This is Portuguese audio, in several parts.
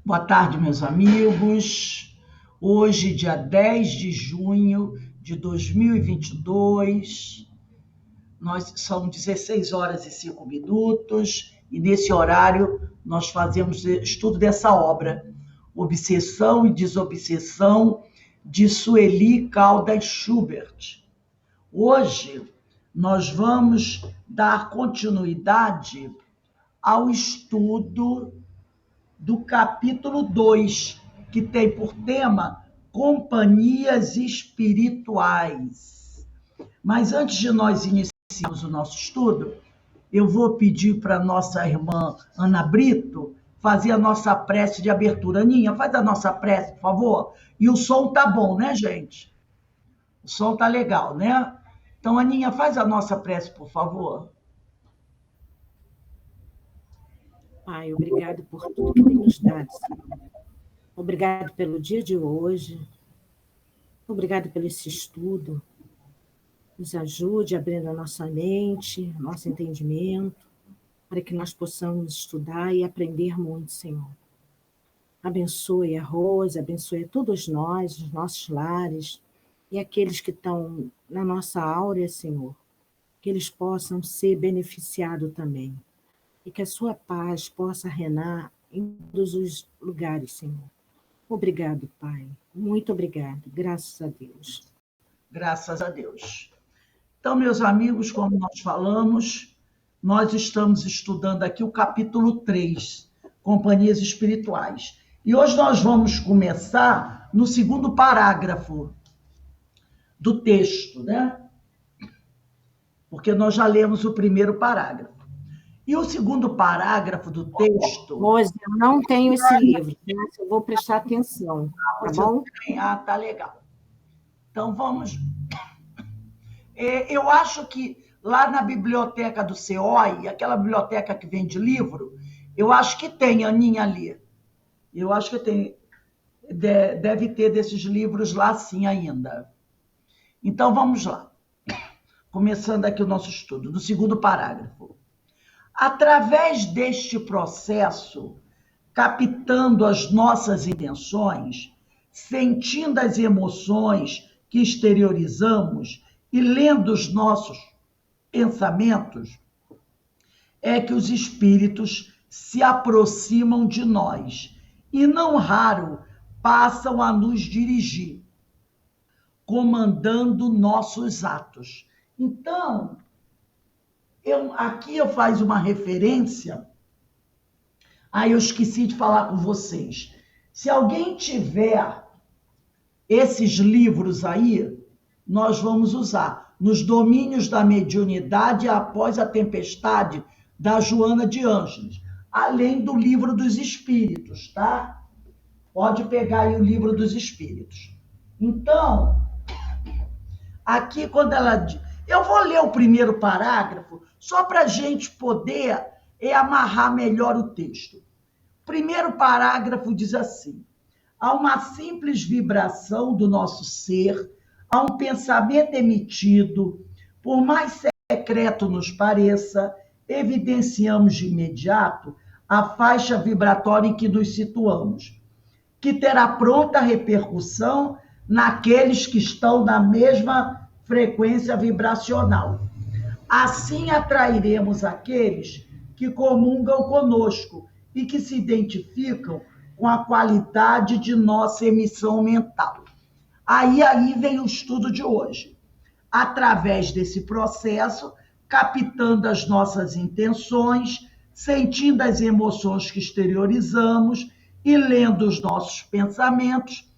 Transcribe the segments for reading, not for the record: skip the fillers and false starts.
Boa tarde, meus amigos. Hoje, dia 10 de junho de 2022, são 16 horas e 5 minutos, e nesse horário nós fazemos estudo dessa obra, Obsessão e Desobsessão, de Sueli Caldas Schubert. Hoje nós vamos dar continuidade ao estudo do capítulo 2, que tem por tema companhias espirituais. Mas antes de nós iniciarmos o nosso estudo, eu vou pedir para nossa irmã Ana Brito fazer a nossa prece de abertura. Aninha, faz a nossa prece, por favor. E o som tá bom, né, gente? O som tá legal, né? Então, Aninha, faz a nossa prece, por favor. Pai, obrigado por tudo que tem nos dado, Senhor. Obrigado pelo dia de hoje. Obrigado pelo esse estudo. Nos ajude abrindo a nossa mente, nosso entendimento, para que nós possamos estudar e aprender muito, Senhor. Abençoe a Rose, abençoe a todos nós, os nossos lares, e aqueles que estão na nossa áurea, Senhor, que eles possam ser beneficiados também. E que a sua paz possa reinar em todos os lugares, Senhor. Obrigado, Pai. Muito obrigado. Graças a Deus. Graças a Deus. Então, meus amigos, como nós falamos, nós estamos estudando aqui o capítulo 3, Companhias Espirituais. E hoje nós vamos começar no segundo parágrafo do texto, né? Porque nós já lemos o primeiro parágrafo. E o segundo parágrafo do texto... Rose, eu não tenho esse livro, mas eu vou prestar atenção, tá bom? Tá legal. Então, vamos... Eu acho que lá na biblioteca do CEOI, aquela biblioteca que vende livro, eu acho que tem, Aninha, ali. Eu acho que tem... Deve ter desses livros lá sim ainda. Então, vamos lá. Começando aqui o nosso estudo, do segundo parágrafo. Através deste processo, captando as nossas intenções, sentindo as emoções que exteriorizamos e lendo os nossos pensamentos, é que os espíritos se aproximam de nós e, não raro, passam a nos dirigir, comandando nossos atos. Então, aqui eu faço uma referência. Eu esqueci de falar com vocês. Se alguém tiver esses livros aí, nós vamos usar. Nos Domínios da Mediunidade após a Tempestade, da Joana de Ângeles. Além do Livro dos Espíritos, tá? Pode pegar aí o Livro dos Espíritos. Então, aqui quando ela... Eu vou ler o primeiro parágrafo, só para a gente poder amarrar melhor o texto. O primeiro parágrafo diz assim: há uma simples vibração do nosso ser, há um pensamento emitido, por mais secreto nos pareça, evidenciamos de imediato a faixa vibratória em que nos situamos, que terá pronta repercussão naqueles que estão na mesma frequência vibracional. Assim atrairemos aqueles que comungam conosco e que se identificam com a qualidade de nossa emissão mental. Aí vem o estudo de hoje. Através desse processo, captando as nossas intenções, sentindo as emoções que exteriorizamos e lendo os nossos pensamentos,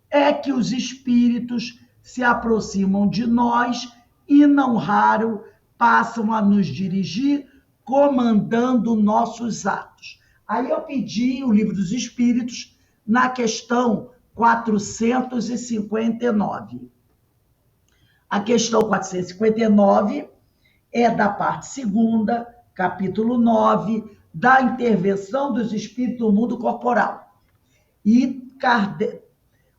é que os espíritos se aproximam de nós e, não raro, passam a nos dirigir, comandando nossos atos. Aí eu pedi o Livro dos Espíritos na questão 459. A questão 459 é da parte segunda, capítulo 9, da intervenção dos espíritos no mundo corporal. E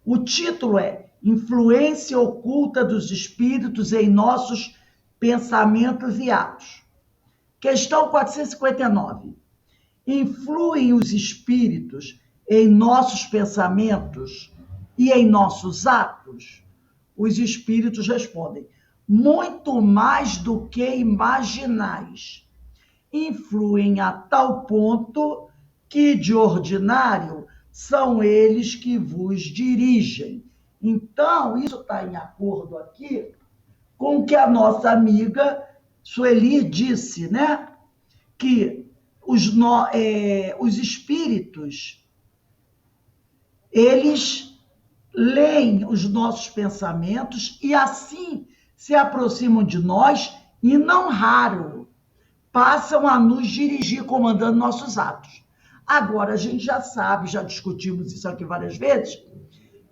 o título é Influência Oculta dos Espíritos em Nossos Pensamentos e Atos. Questão 459. Influem os espíritos em nossos pensamentos e em nossos atos? Os espíritos respondem: muito mais do que imaginais. Influem a tal ponto que, de ordinário, são eles que vos dirigem. Então, isso está em acordo aqui com o que a nossa amiga Sueli disse, né? Que os espíritos, eles leem os nossos pensamentos e assim se aproximam de nós e, não raro, passam a nos dirigir, comandando nossos atos. Agora, a gente já sabe, já discutimos isso aqui várias vezes,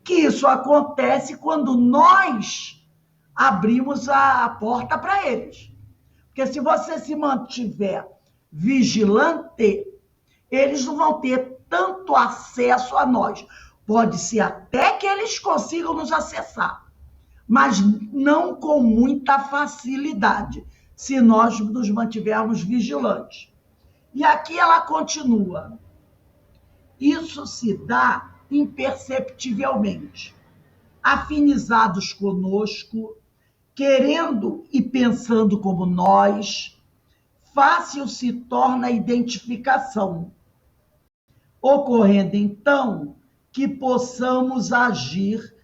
que isso acontece quando nós abrimos a porta para eles. Porque se você se mantiver vigilante, eles não vão ter tanto acesso a nós. Pode ser até que eles consigam nos acessar, mas não com muita facilidade, se nós nos mantivermos vigilantes. E aqui ela continua: isso se dá imperceptivelmente, afinizados conosco, querendo e pensando como nós, fácil se torna a identificação, ocorrendo então que passamos a agir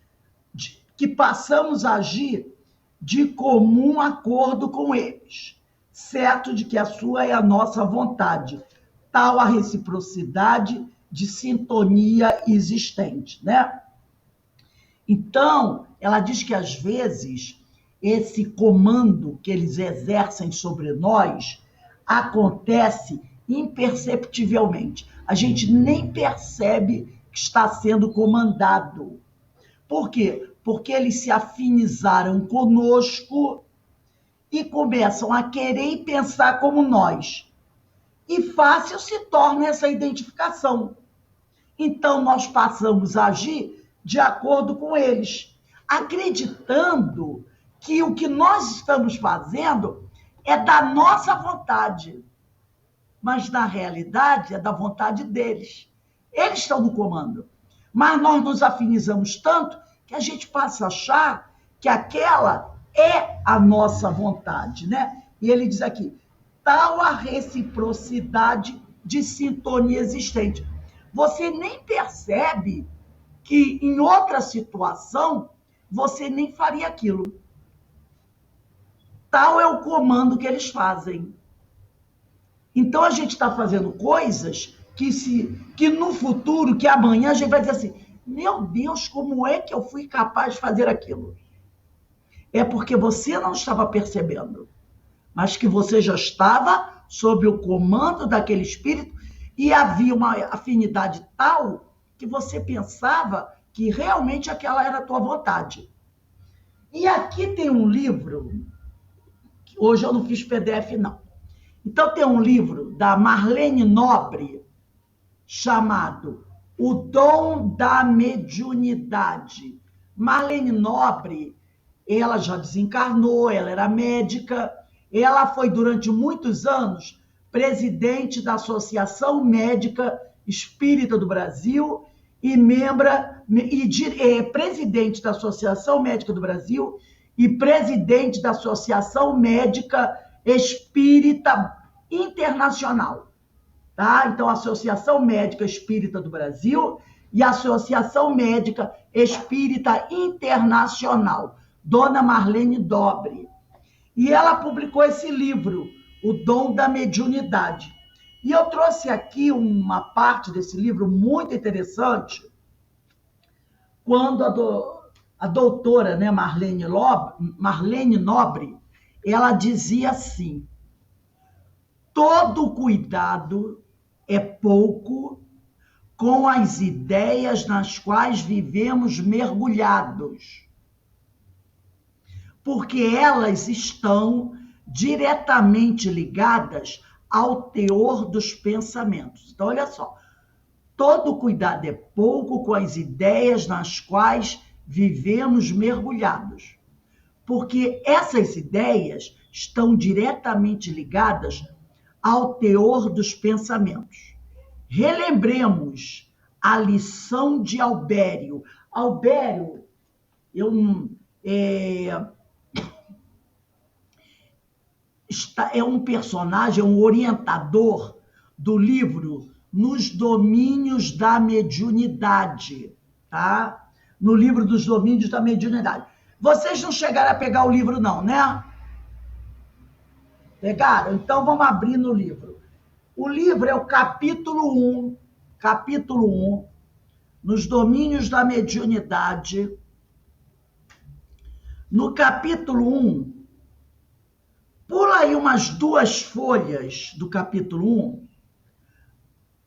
de comum acordo com eles, certo de que a sua é a nossa vontade, tal a reciprocidade de sintonia existente, né? Então, ela diz que às vezes esse comando que eles exercem sobre nós acontece imperceptivelmente. A gente nem percebe que está sendo comandado. Por quê? Porque eles se afinizaram conosco e começam a querer e pensar como nós. E fácil se torna essa identificação. Então, nós passamos a agir de acordo com eles, acreditando que o que nós estamos fazendo é da nossa vontade, mas na realidade é da vontade deles. Eles estão no comando, mas nós nos afinizamos tanto que a gente passa a achar que aquela é a nossa vontade, né? E ele diz aqui: tal a reciprocidade de sintonia existente. Você nem percebe que em outra situação você nem faria aquilo. Tal é o comando que eles fazem. Então a gente está fazendo coisas que no futuro, que amanhã a gente vai dizer assim: meu Deus, como é que eu fui capaz de fazer aquilo? É porque você não estava percebendo, mas que você já estava sob o comando daquele espírito e havia uma afinidade tal que você pensava que realmente aquela era a tua vontade. E aqui tem um livro, hoje eu não fiz PDF não. Então tem um livro da Marlene Nobre chamado O Dom da Mediunidade. Marlene Nobre, ela já desencarnou, ela era médica, ela foi durante muitos anos presidente da Associação Médica Espírita do Brasil e presidente da Associação Médica do Brasil e presidente da Associação Médica Espírita Internacional. Tá? Então, a Associação Médica Espírita do Brasil e a Associação Médica Espírita Internacional, Dona Marlene Nobre. E ela publicou esse livro, O Dom da Mediunidade. E eu trouxe aqui uma parte desse livro muito interessante, quando a doutora, né, Marlene Nobre, ela dizia assim: todo cuidado é pouco com as ideias nas quais vivemos mergulhados, porque elas estão diretamente ligadas ao teor dos pensamentos. Então, olha só, todo cuidado é pouco com as ideias nas quais vivemos mergulhados, porque essas ideias estão diretamente ligadas ao teor dos pensamentos. Relembremos A Lição de Albério. Albério é um personagem, um orientador do livro Nos Domínios da Mediunidade, tá? No livro dos Domínios da Mediunidade. Vocês não chegaram a pegar o livro não, né? Pegaram? Então vamos abrir no livro. O livro é o capítulo 1, Nos Domínios da Mediunidade. No capítulo 1, pula aí umas 2 folhas do capítulo 1,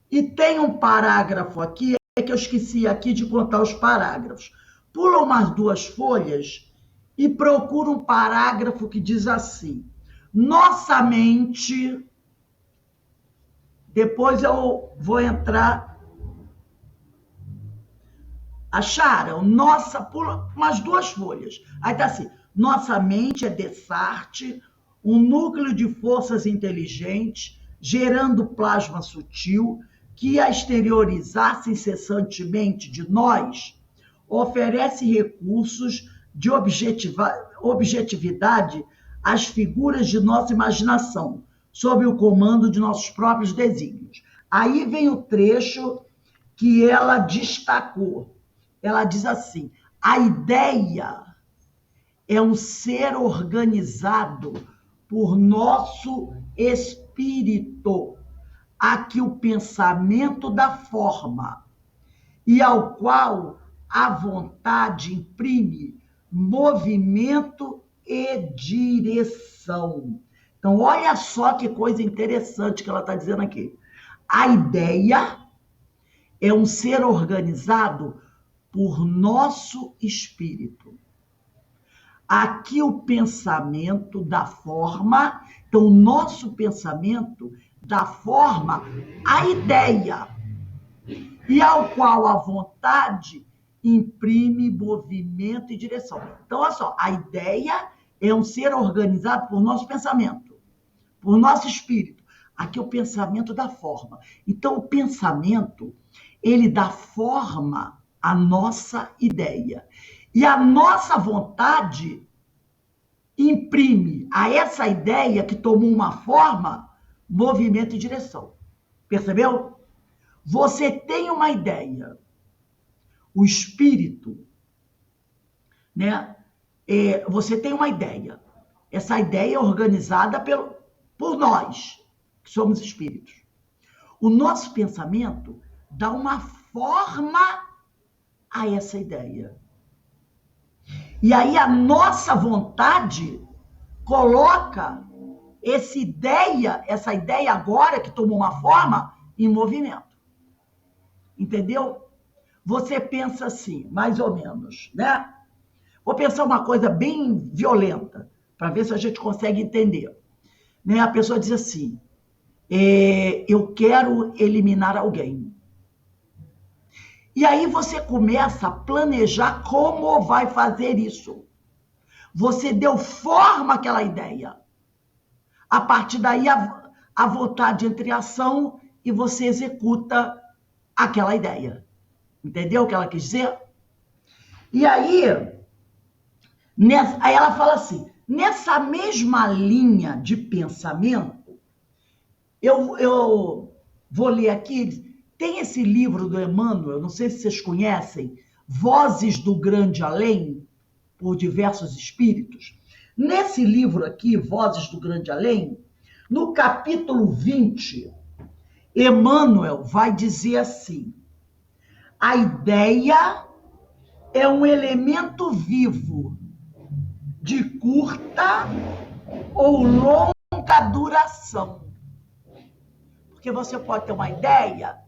e tem um parágrafo aqui, que eu esqueci aqui de contar os parágrafos. Pula umas 2 folhas e procura um parágrafo que diz assim: nossa mente, depois eu vou entrar. Acharam? Nossa, pula umas 2 folhas. Aí tá assim: nossa mente é Descartes, um núcleo de forças inteligentes, gerando plasma sutil, que a exteriorizar-se incessantemente de nós, oferece recursos de objetividade às figuras de nossa imaginação, sob o comando de nossos próprios desígnios. Aí vem o trecho que ela destacou. Ela diz assim: a ideia é um ser organizado por nosso espírito, a que o pensamento dá forma e ao qual a vontade imprime movimento e direção. Então, olha só que coisa interessante que ela está dizendo aqui. A ideia é um ser organizado por nosso espírito. Aqui o pensamento dá forma, então o nosso pensamento dá forma à ideia, e ao qual a vontade imprime movimento e direção. Então, olha só, a ideia é um ser organizado por nosso pensamento, por nosso espírito. Aqui o pensamento dá forma. Então, o pensamento, ele dá forma à nossa ideia. E a nossa vontade imprime a essa ideia que tomou uma forma, movimento e direção. Percebeu? Você tem uma ideia. O espírito, né? Você tem uma ideia. Essa ideia é organizada por nós, que somos espíritos. O nosso pensamento dá uma forma a essa ideia. E aí a nossa vontade coloca essa ideia agora que tomou uma forma, em movimento. Entendeu? Você pensa assim, mais ou menos, né? Vou pensar uma coisa bem violenta, para ver se a gente consegue entender. Né? A pessoa diz assim: eu quero eliminar alguém. E aí você começa a planejar como vai fazer isso. Você deu forma àquela ideia. A partir daí, a vontade entra em ação e você executa aquela ideia. Entendeu o que ela quis dizer? E aí ela fala assim: nessa mesma linha de pensamento, eu vou ler aqui. Tem esse livro do Emmanuel, não sei se vocês conhecem, Vozes do Grande Além, por diversos espíritos. Nesse livro aqui, Vozes do Grande Além, no capítulo 20, Emmanuel vai dizer assim: a ideia é um elemento vivo, de curta ou longa duração. Porque você pode ter uma ideia,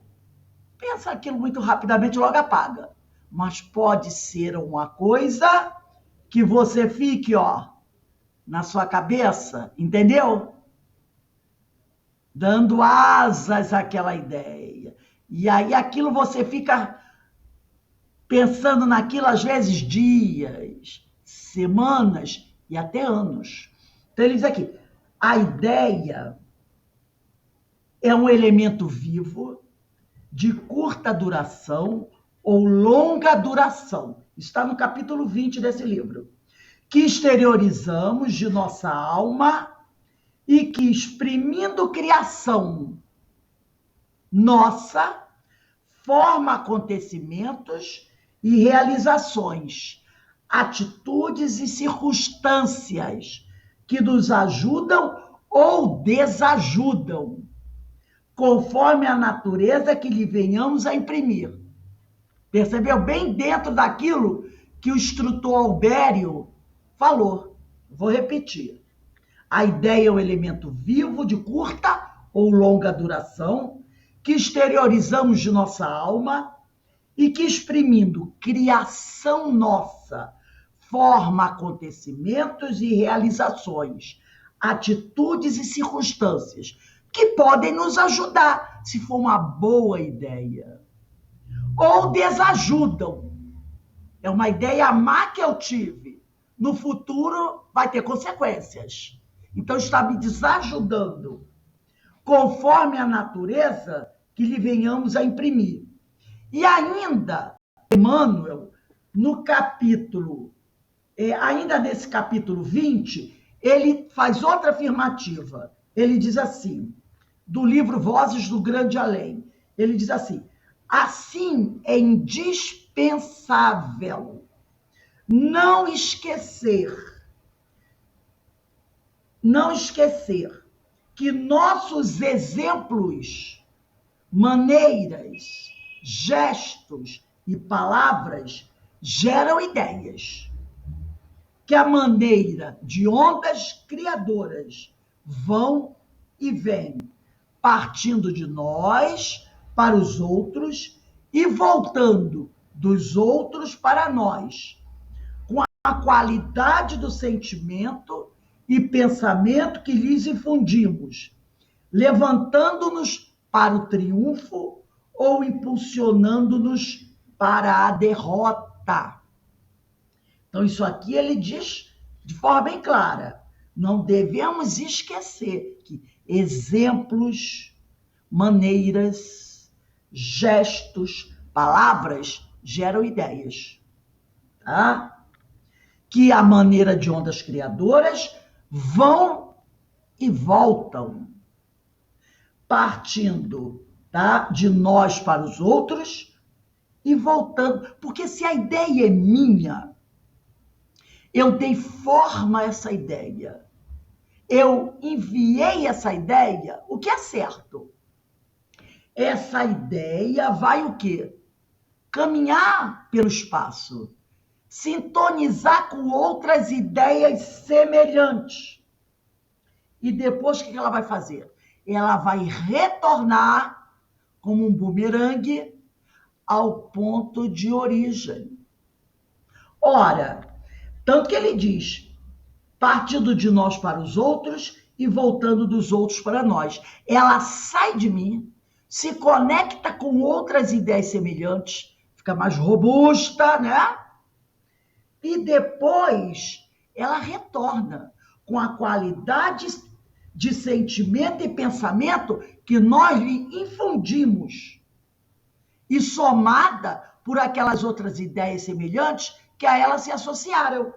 pensa aquilo muito rapidamente e logo apaga. Mas pode ser uma coisa que você fique, na sua cabeça, entendeu? Dando asas àquela ideia. E aí aquilo você fica pensando naquilo, às vezes, dias, semanas e até anos. Então ele diz aqui: a ideia é um elemento vivo, de curta duração ou longa duração. Está no capítulo 20 desse livro. Que exteriorizamos de nossa alma e que, exprimindo criação nossa, forma acontecimentos e realizações, atitudes e circunstâncias que nos ajudam ou desajudam, conforme a natureza que lhe venhamos a imprimir. Percebeu? Bem dentro daquilo que o instrutor Albério falou. Vou repetir. A ideia é um elemento vivo de curta ou longa duração, que exteriorizamos de nossa alma e que, exprimindo criação nossa, forma acontecimentos e realizações, atitudes e circunstâncias que podem nos ajudar, se for uma boa ideia, ou desajudam. É uma ideia má que eu tive. No futuro vai ter consequências. Então está me desajudando, conforme a natureza que lhe venhamos a imprimir. E ainda, Emmanuel, no capítulo, ainda nesse capítulo 20, ele faz outra afirmativa. Ele diz assim, do livro Vozes do Grande Além, ele diz assim: assim é indispensável não esquecer que nossos exemplos, maneiras, gestos e palavras geram ideias, que a maneira de ondas criadoras vão e vêm, partindo de nós para os outros e voltando dos outros para nós, com a qualidade do sentimento e pensamento que lhes infundimos, levantando-nos para o triunfo ou impulsionando-nos para a derrota. Então, isso aqui ele diz de forma bem clara. Não devemos esquecer que exemplos, maneiras, gestos, palavras geram ideias. Tá? Que a maneira de ondas criadoras vão e voltam, partindo, tá, de nós para os outros e voltando. Porque se a ideia é minha, eu dei forma a essa ideia, eu enviei essa ideia, o que é certo? Essa ideia vai o quê? Caminhar pelo espaço, sintonizar com outras ideias semelhantes. E depois o que ela vai fazer? Ela vai retornar como um bumerangue ao ponto de origem. Ora, tanto que ele diz, partindo de nós para os outros e voltando dos outros para nós. Ela sai de mim, se conecta com outras ideias semelhantes, fica mais robusta, né? E depois ela retorna com a qualidade de sentimento e pensamento que nós lhe infundimos, e somada por aquelas outras ideias semelhantes que a ela se associaram,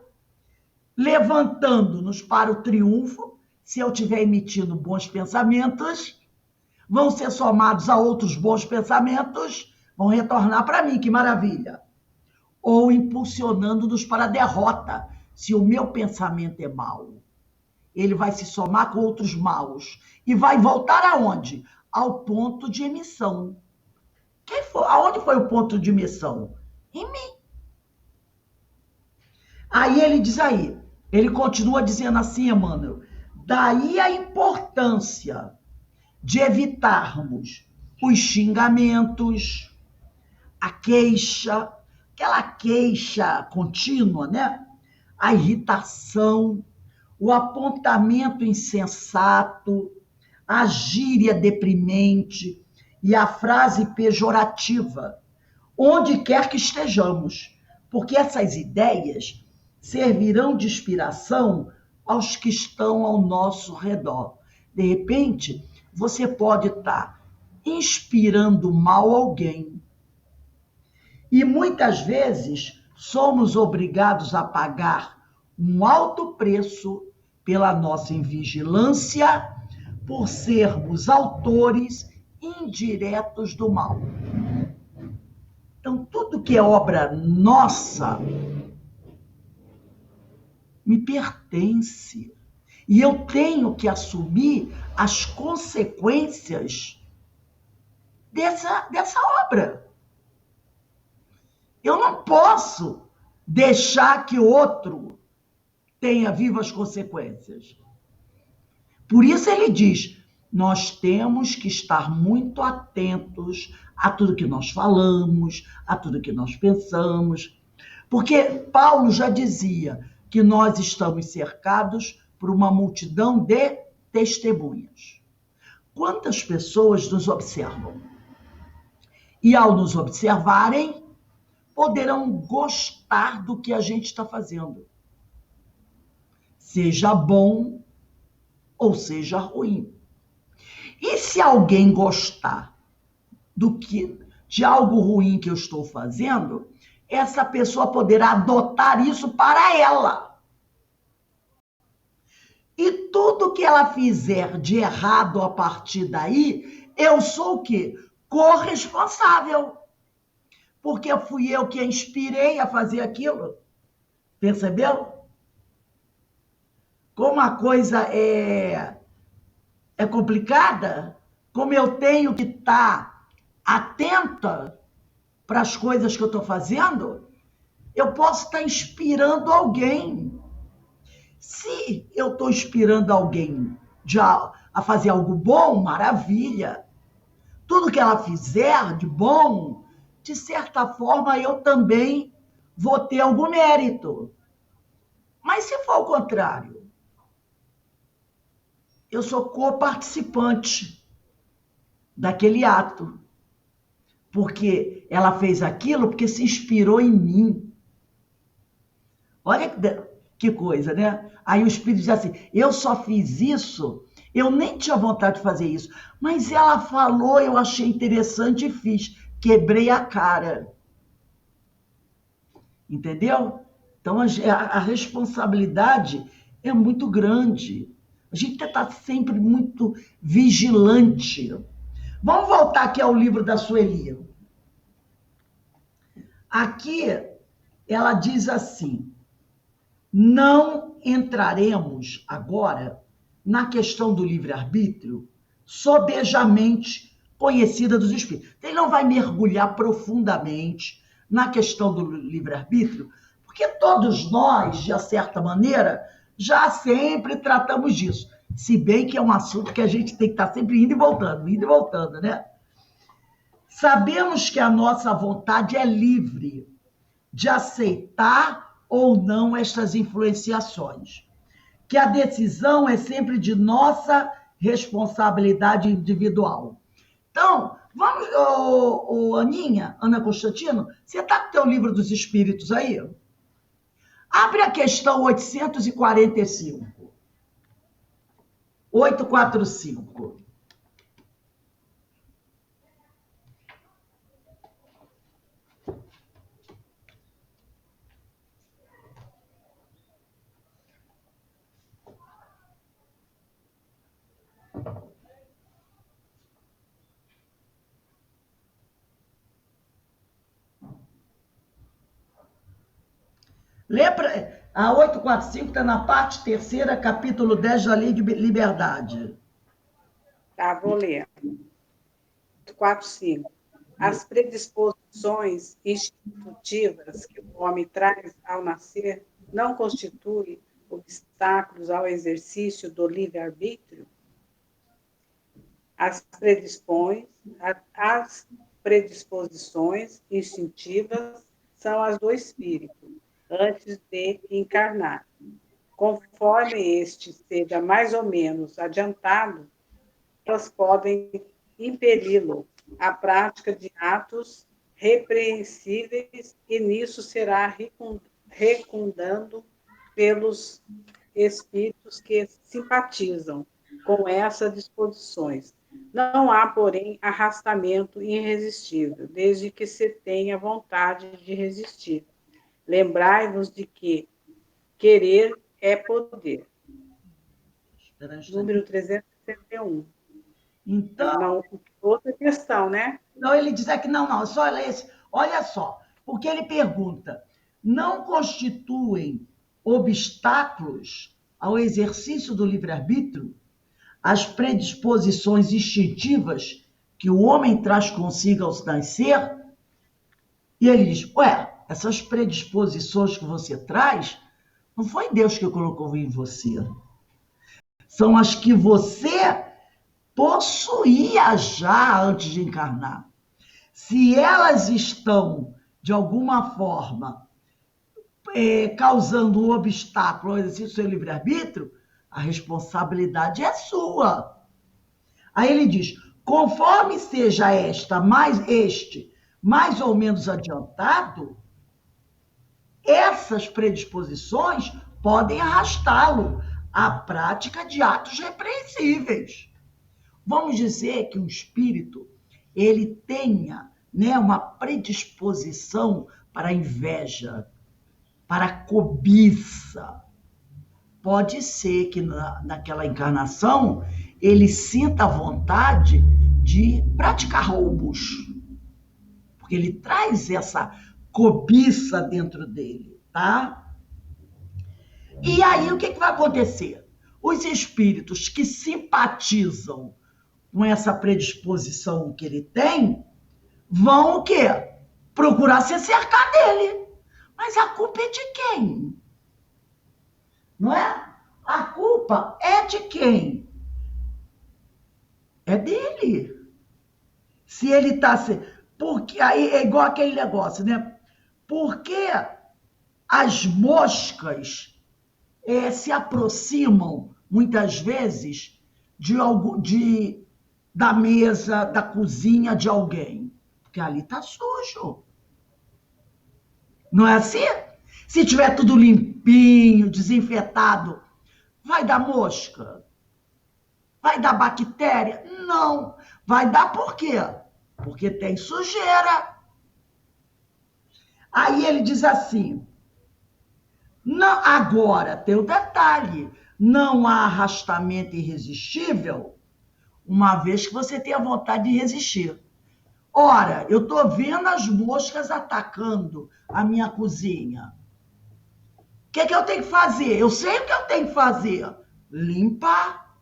levantando-nos para o triunfo. Se eu estiver emitindo bons pensamentos, vão ser somados a outros bons pensamentos, vão retornar para mim, que maravilha. Ou impulsionando-nos para a derrota. Se o meu pensamento é mau, ele vai se somar com outros maus e vai voltar aonde? Ao ponto de emissão. Aonde foi o ponto de emissão? Em mim. Aí ele diz aí, ele continua dizendo assim, Emmanuel, daí a importância de evitarmos os xingamentos, a queixa, aquela queixa contínua, né? A irritação, o apontamento insensato, a gíria deprimente e a frase pejorativa, onde quer que estejamos, porque essas ideias servirão de inspiração aos que estão ao nosso redor. De repente, você pode estar inspirando mal a alguém. E muitas vezes somos obrigados a pagar um alto preço pela nossa invigilância, por sermos autores indiretos do mal. Então, tudo que é obra nossa me pertence. E eu tenho que assumir as consequências dessa obra. Eu não posso deixar que outro tenha vivas consequências. Por isso ele diz, nós temos que estar muito atentos a tudo que nós falamos, a tudo que nós pensamos, porque Paulo já dizia que nós estamos cercados por uma multidão de testemunhas. Quantas pessoas nos observam? E ao nos observarem, poderão gostar do que a gente está fazendo. Seja bom ou seja ruim. E se alguém gostar de algo ruim que eu estou fazendo, essa pessoa poderá adotar isso para ela. E tudo que ela fizer de errado a partir daí, eu sou o quê? Corresponsável. Porque fui eu que a inspirei a fazer aquilo. Percebeu? Como a coisa é complicada, como eu tenho que estar atenta para as coisas que eu estou fazendo, eu posso estar inspirando alguém. Se eu estou inspirando alguém a fazer algo bom, maravilha. Tudo que ela fizer de bom, de certa forma, eu também vou ter algum mérito. Mas se for o contrário, eu sou coparticipante daquele ato. Porque ela fez aquilo porque se inspirou em mim. Olha que coisa, né? Aí o Espírito diz assim, eu só fiz isso, eu nem tinha vontade de fazer isso, mas ela falou, eu achei interessante e fiz. Quebrei a cara. Entendeu? Então, a responsabilidade é muito grande. A gente tem que estar sempre muito vigilante. Vamos voltar aqui ao livro da Sueli. Aqui, ela diz assim, não entraremos agora na questão do livre-arbítrio sobejamente conhecida dos espíritos. Ele não vai mergulhar profundamente na questão do livre-arbítrio, porque todos nós, de certa maneira, já sempre tratamos disso. Se bem que é um assunto que a gente tem que estar sempre indo e voltando, né? Sabemos que a nossa vontade é livre de aceitar ou não estas influenciações, que a decisão é sempre de nossa responsabilidade individual. Então, vamos, Aninha, Ana Constantino, você está com o teu livro dos Espíritos aí? Abre a questão 845. 845. Lembra? A 845 está na parte terceira, capítulo 10 da Lei de Liberdade. Tá, vou ler. 845. As predisposições institutivas que o homem traz ao nascer não constituem obstáculos ao exercício do livre-arbítrio? As predisposições instintivas são as do espírito, antes de encarnar. Conforme este seja mais ou menos adiantado, elas podem impeli-lo à prática de atos repreensíveis e nisso será recundando pelos espíritos que simpatizam com essas disposições, Não há, porém, arrastamento irresistível, desde que se tenha vontade de resistir. Lembrai-vos de que querer é poder. Espera um instante. Número 361. Então, Não, outra questão, né? não, ele diz aqui, não, só esse. Olha só, porque ele pergunta: não constituem obstáculos ao exercício do livre-arbítrio as predisposições instintivas que o homem traz consigo ao nascer? E ele diz: ué, essas predisposições que você traz, não foi Deus que colocou em você. São as que você possuía já antes de encarnar. Se elas estão, de alguma forma, causando um obstáculo ao exercício do seu livre-arbítrio, a responsabilidade é sua. Aí ele diz: conforme seja este mais ou menos adiantado, essas predisposições podem arrastá-lo à prática de atos repreensíveis. Vamos dizer que o espírito ele tenha, né, uma predisposição para a inveja, para a cobiça. Pode ser que naquela encarnação ele sinta a vontade de praticar roubos, porque ele traz essa cobiça dentro dele, tá? E aí o que vai acontecer? Os espíritos que simpatizam com essa predisposição que ele tem, vão o quê? Procurar se cercar dele. Mas a culpa é de quem? Não é? A culpa é de quem? É dele. Se ele está... Porque aí é igual aquele negócio, né? Porque as moscas se aproximam, muitas vezes, da mesa, da cozinha de alguém. Porque ali está sujo. Não é assim? Se tiver tudo limpinho, desinfetado, vai dar mosca? Vai dar bactéria? Não. Vai dar por quê? Porque tem sujeira. Aí ele diz assim, não, agora tem o detalhe, não há arrastamento irresistível, uma vez que você tenha vontade de resistir. Ora, eu estou vendo as moscas atacando a minha cozinha. O que eu tenho que fazer? Eu sei o que eu tenho que fazer. Limpar.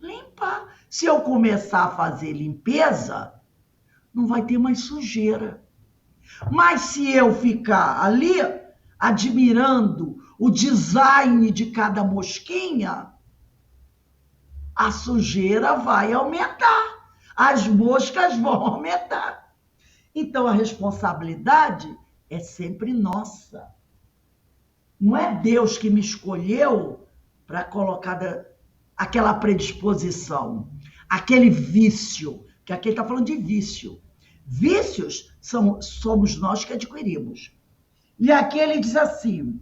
Limpar. Se eu começar a fazer limpeza, não vai ter mais sujeira. Mas se eu ficar ali admirando o design de cada mosquinha, a sujeira vai aumentar. As moscas vão aumentar. Então, a responsabilidade é sempre nossa. Não é Deus que me escolheu para colocar aquela predisposição, aquele vício, que aqui ele está falando de vício. Vícios somos nós que adquirimos. E aqui ele diz assim,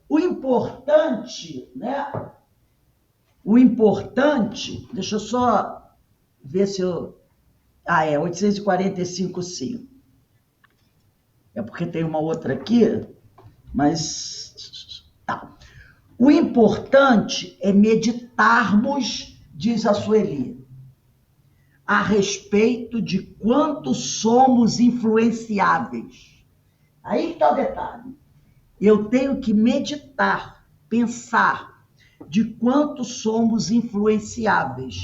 o importante, né? O importante, deixa eu só ver se eu... 845, sim. É porque tem uma outra aqui, mas... Tá. O importante é meditarmos, diz a Sueli, a respeito de quanto somos influenciáveis. Aí está o detalhe. Eu tenho que meditar, pensar de quanto somos influenciáveis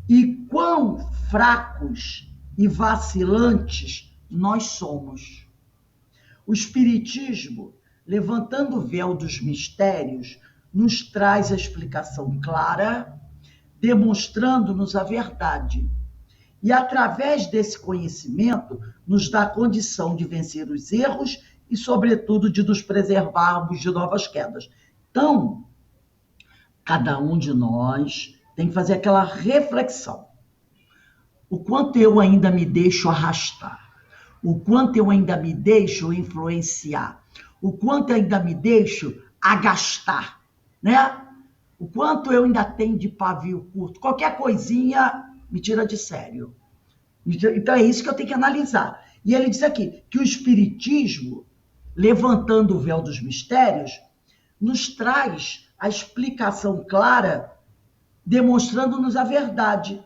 e quão fracos e vacilantes nós somos. O Espiritismo, levantando o véu dos mistérios, nos traz a explicação clara, demonstrando-nos a verdade. E, através desse conhecimento, nos dá a condição de vencer os erros e, sobretudo, de nos preservarmos de novas quedas. Então, cada um de nós tem que fazer aquela reflexão. O quanto eu ainda me deixo arrastar? O quanto eu ainda me deixo influenciar? O quanto eu ainda me deixo agastar, né? O quanto eu ainda tenho de pavio curto. Qualquer coisinha me tira de sério. Então é isso que eu tenho que analisar. E ele diz aqui que o Espiritismo, levantando o véu dos mistérios, nos traz a explicação clara, demonstrando-nos a verdade.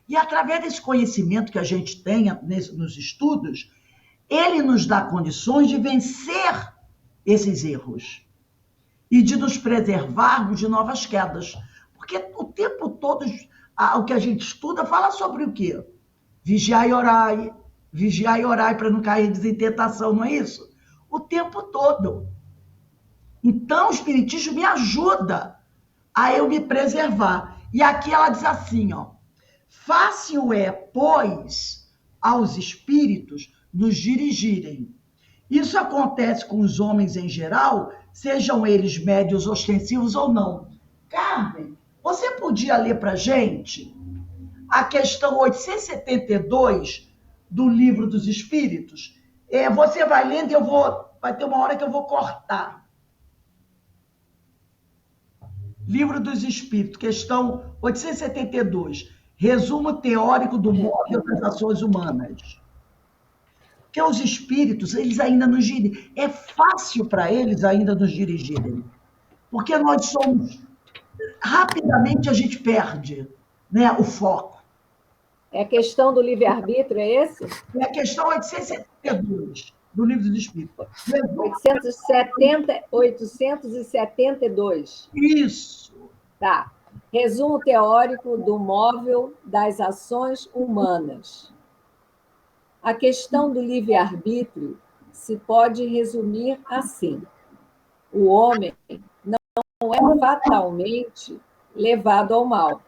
E através desse conhecimento que a gente tem nos estudos, ele nos dá condições de vencer esses erros e de nos preservarmos de novas quedas. Porque o tempo todo, o que a gente estuda fala sobre o quê? Vigiai e orai para não cair em tentação, não é isso? O tempo todo. Então, o Espiritismo me ajuda a eu me preservar. E aqui ela diz assim, ó, fácil é, pois, aos espíritos nos dirigirem. Isso acontece com os homens em geral, sejam eles médios ostensivos ou não. Carmen, você podia ler para a gente a questão 872 do Livro dos Espíritos? Você vai lendo e vai ter uma hora que eu vou cortar. Livro dos Espíritos, questão 872. Resumo teórico do móvel das ações humanas. Porque os espíritos, eles ainda nos dirigem. É fácil para eles ainda nos dirigirem. Porque nós somos... Rapidamente a gente perde, né, o foco. É a questão do livre-arbítrio, é esse? É a questão 872 do Livro dos Espíritos. 872. Isso. Tá. Resumo teórico do móvel das ações humanas. A questão do livre-arbítrio se pode resumir assim: o homem não é fatalmente levado ao mal.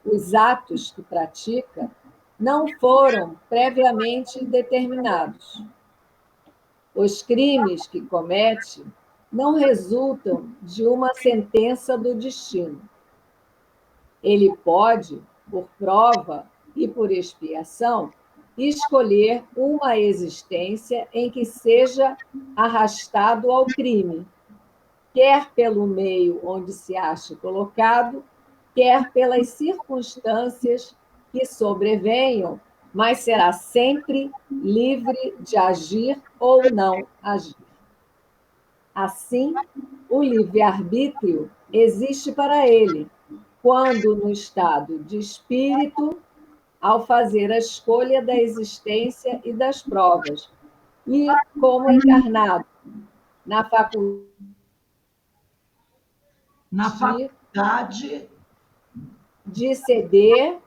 Os atos que pratica não foram previamente determinados. Os crimes que comete não resultam de uma sentença do destino. Ele pode, por prova e por expiação, escolher uma existência em que seja arrastado ao crime, quer pelo meio onde se ache colocado, quer pelas circunstâncias que sobrevenham, mas será sempre livre de agir ou não agir. Assim, o livre-arbítrio existe para ele, quando no estado de espírito, ao fazer a escolha da existência e das provas, e como encarnado na faculdade de ceder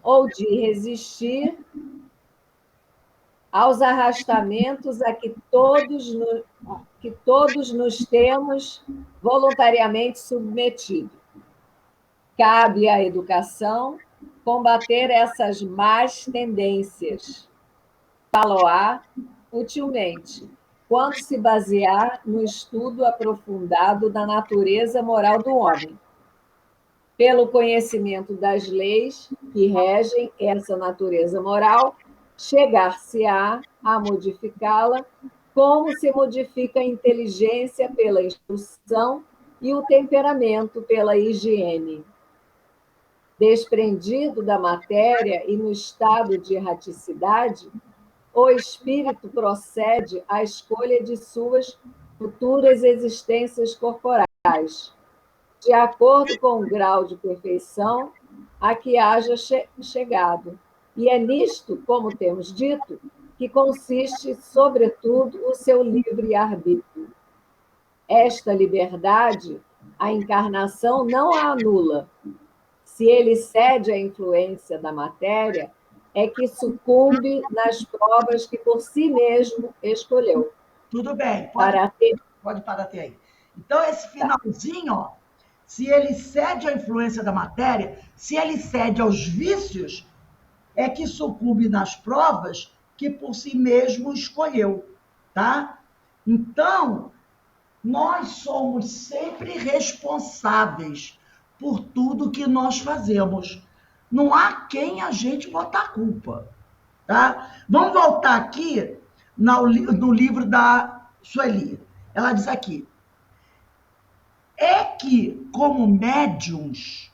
ou de resistir aos arrastamentos a que todos nos temos voluntariamente submetido. Cabe à educação combater essas más tendências. Falo-á utilmente, quando se basear no estudo aprofundado da natureza moral do homem. Pelo conhecimento das leis que regem essa natureza moral, chegar-se-á a modificá-la, como se modifica a inteligência pela instrução e o temperamento pela higiene. Desprendido da matéria e no estado de erraticidade, o espírito procede à escolha de suas futuras existências corporais, de acordo com o grau de perfeição a que haja chegado. E é nisto, como temos dito, que consiste, sobretudo, o seu livre-arbítrio. Esta liberdade, a encarnação não a anula. Se ele cede à influência da matéria, é que sucumbe nas provas que por si mesmo escolheu. Tudo bem, pode parar até aí. Então, esse finalzinho, ó, se ele cede à influência da matéria, se ele cede aos vícios, é que sucumbe nas provas que por si mesmo escolheu, tá? Então, nós somos sempre responsáveis por tudo que nós fazemos. Não há quem a gente botar a culpa, tá? Vamos voltar aqui no livro da Sueli. Ela diz aqui: É que, como médiums,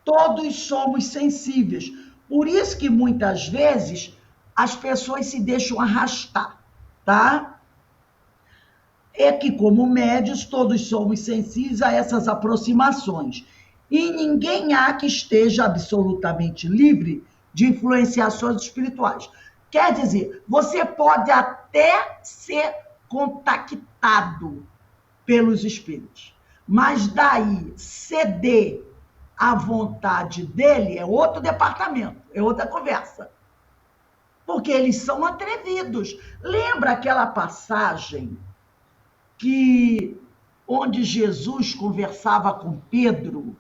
todos somos sensíveis. Por isso que, muitas vezes, as pessoas se deixam arrastar, tá? É que, como médios, todos somos sensíveis a essas aproximações. E ninguém há que esteja absolutamente livre de influenciações espirituais. Quer dizer, você pode até ser contactado pelos espíritos, mas daí ceder à vontade dele é outro departamento, é outra conversa. Porque eles são atrevidos. Lembra aquela passagem onde Jesus conversava com Pedro?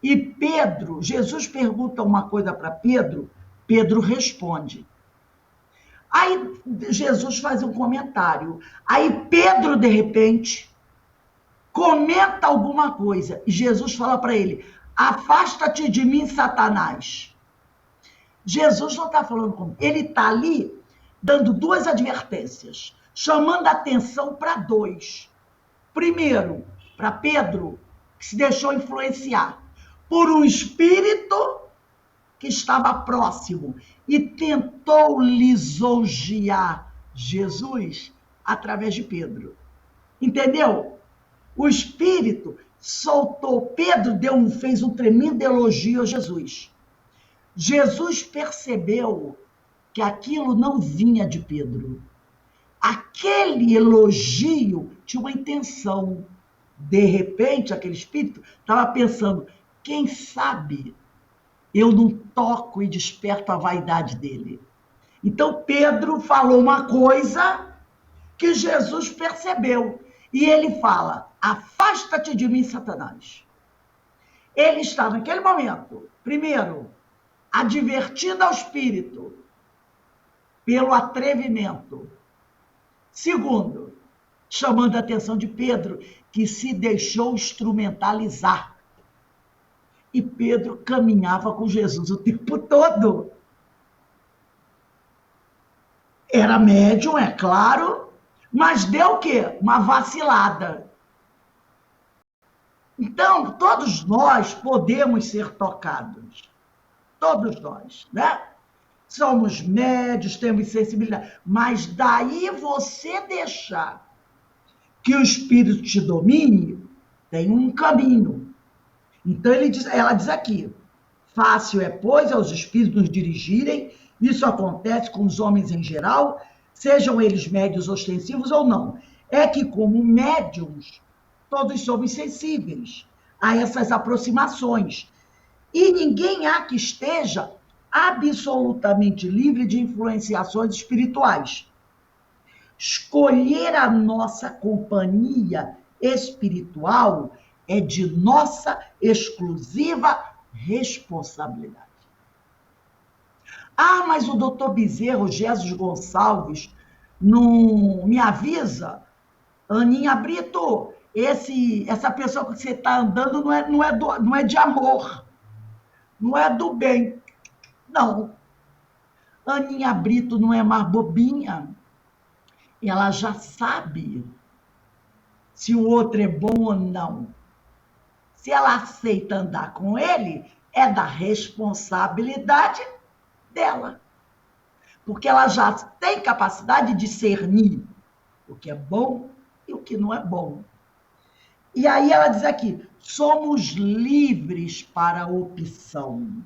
E Pedro, Jesus pergunta uma coisa para Pedro, Pedro responde. Aí Jesus faz um comentário. Aí Pedro, de repente, comenta alguma coisa. E Jesus fala para ele: afasta-te de mim, Satanás. Jesus não está falando comigo. Ele está ali dando duas advertências, chamando a atenção para dois. Primeiro, para Pedro, que se deixou influenciar por um espírito que estava próximo e tentou lisonjear Jesus através de Pedro. Entendeu? O espírito soltou, Pedro fez um tremendo elogio a Jesus. Jesus percebeu que aquilo não vinha de Pedro. Aquele elogio tinha uma intenção. De repente, aquele espírito estava pensando: quem sabe eu não toco e desperto a vaidade dele. Então, Pedro falou uma coisa que Jesus percebeu. E ele fala: afasta-te de mim, Satanás. Ele está, naquele momento, primeiro, advertindo ao espírito pelo atrevimento. Segundo, chamando a atenção de Pedro, que se deixou instrumentalizar. E Pedro caminhava com Jesus o tempo todo. Era médium, é claro, mas deu o quê? Uma vacilada. Então, todos nós podemos ser tocados. Todos nós, né? Somos médios, temos sensibilidade. Mas daí você deixar que o espírito te domine, tem um caminho. Então, ela diz aqui: fácil é, pois, aos espíritos nos dirigirem. Isso acontece com os homens em geral, sejam eles médios ostensivos ou não. É que, como médiums, todos somos sensíveis a essas aproximações. E ninguém há que esteja absolutamente livre de influenciações espirituais. Escolher a nossa companhia espiritual é de nossa exclusiva responsabilidade. Ah, mas o doutor Bezerro, Jesus Gonçalves, não me avisa? Aninha Brito, essa pessoa que você está andando não é de amor, não é do bem. Não. Aninha Brito não é mais bobinha. Ela já sabe se o outro é bom ou não. Se ela aceita andar com ele, é da responsabilidade dela. Porque ela já tem capacidade de discernir o que é bom e o que não é bom. E aí ela diz aqui: somos livres para a opção.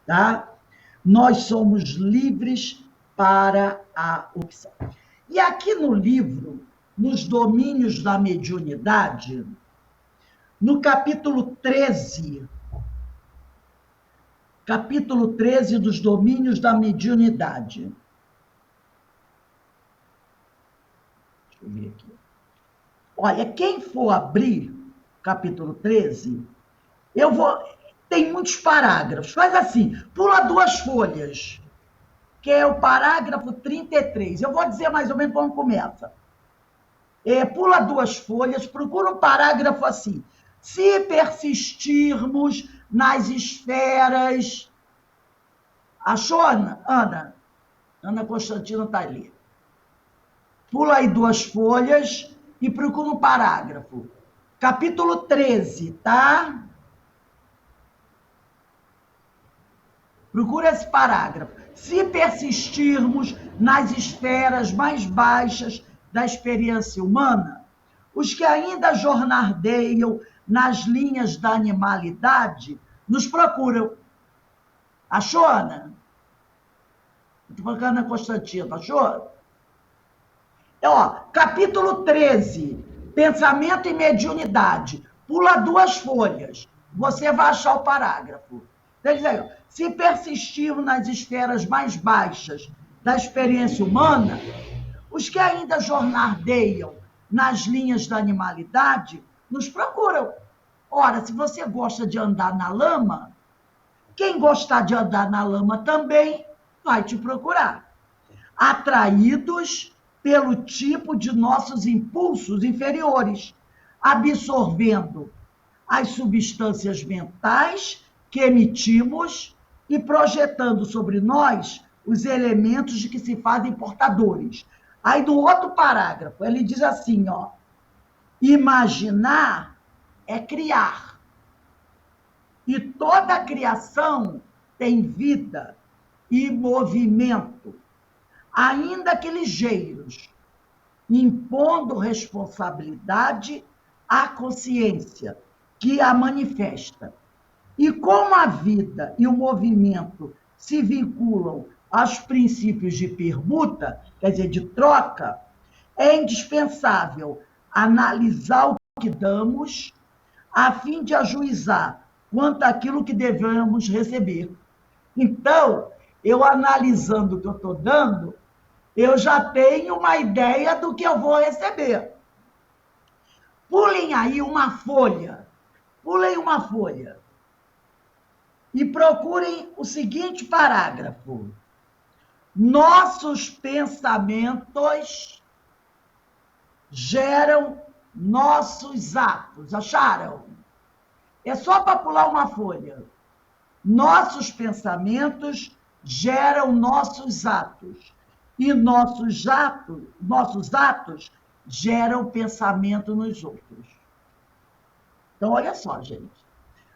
Tá? Nós somos livres para a opção. E aqui no livro, nos domínios da mediunidade, no capítulo 13 dos domínios da mediunidade. Deixa eu ver aqui. Olha, quem for abrir capítulo 13, tem muitos parágrafos. Faz assim, pula 2 folhas, que é o parágrafo 33. Eu vou dizer mais ou menos como começa. Pula 2 folhas, procura um parágrafo assim: se persistirmos nas esferas... Achou, Ana? Ana Constantino está ali. Pula aí 2 folhas e procura um parágrafo. Capítulo 13, tá? Procura esse parágrafo. Se persistirmos nas esferas mais baixas da experiência humana, os que ainda jornardeiam nas linhas da animalidade nos procuram. Achou, Ana? Estou colocando na Constantina, achou? Ó, capítulo 13, pensamento e mediunidade. Pula 2 folhas. Você vai achar o parágrafo. Quer dizer, se persistirmos nas esferas mais baixas da experiência humana, os que ainda jornardeiam nas linhas da animalidade nos procuram. Ora, se você gosta de andar na lama, quem gostar de andar na lama também vai te procurar. Atraídos pelo tipo de nossos impulsos inferiores, absorvendo as substâncias mentais que emitimos e projetando sobre nós os elementos de que se fazem portadores. Aí, no outro parágrafo, ele diz assim, ó, imaginar é criar. E toda a criação tem vida e movimento, ainda que ligeiros, impondo responsabilidade à consciência que a manifesta. E como a vida e o movimento se vinculam aos princípios de permuta, quer dizer, de troca, é indispensável analisar o que damos a fim de ajuizar quanto àquilo que devemos receber. Então, eu analisando o que eu estou dando, eu já tenho uma ideia do que eu vou receber. Pulem aí uma folha. Pulem uma folha. E procurem o seguinte parágrafo. Nossos pensamentos geram nossos atos. Acharam? É só para pular uma folha. Nossos pensamentos geram nossos atos. E nossos atos geram pensamento nos outros. Então, olha só, gente.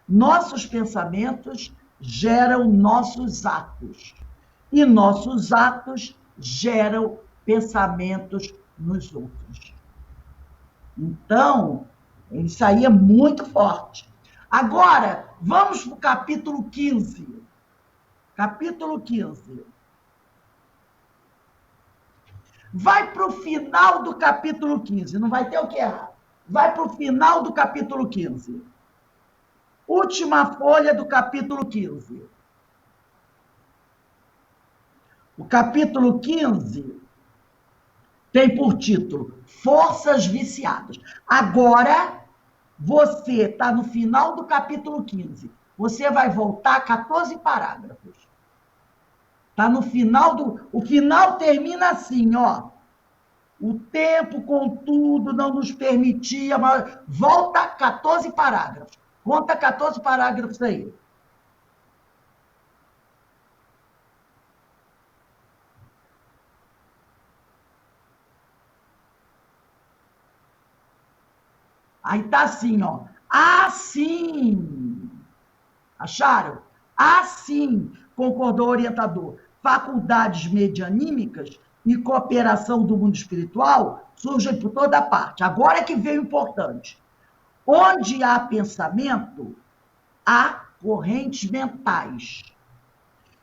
Nossos pensamentos geram nossos atos. E nossos atos geram pensamentos nos outros. Então, isso aí é muito forte. Agora, vamos para o capítulo 15. Capítulo 15. Vai para o final do capítulo 15. Não vai ter o que errar. Vai para o final do capítulo 15. Última folha do capítulo 15. O capítulo 15 tem por título Forças Viciadas. Agora, você está no final do capítulo 15. Você vai voltar 14 parágrafos. Está no final do... O final termina assim, ó. O tempo, contudo, não nos permitia... Mas... Volta 14 parágrafos. Conta 14 parágrafos aí. Aí tá assim, ó. Assim. Acharam? Assim, concordou o orientador. Faculdades medianímicas e cooperação do mundo espiritual surgem por toda parte. Agora é que veio o importante. Onde há pensamento, há correntes mentais.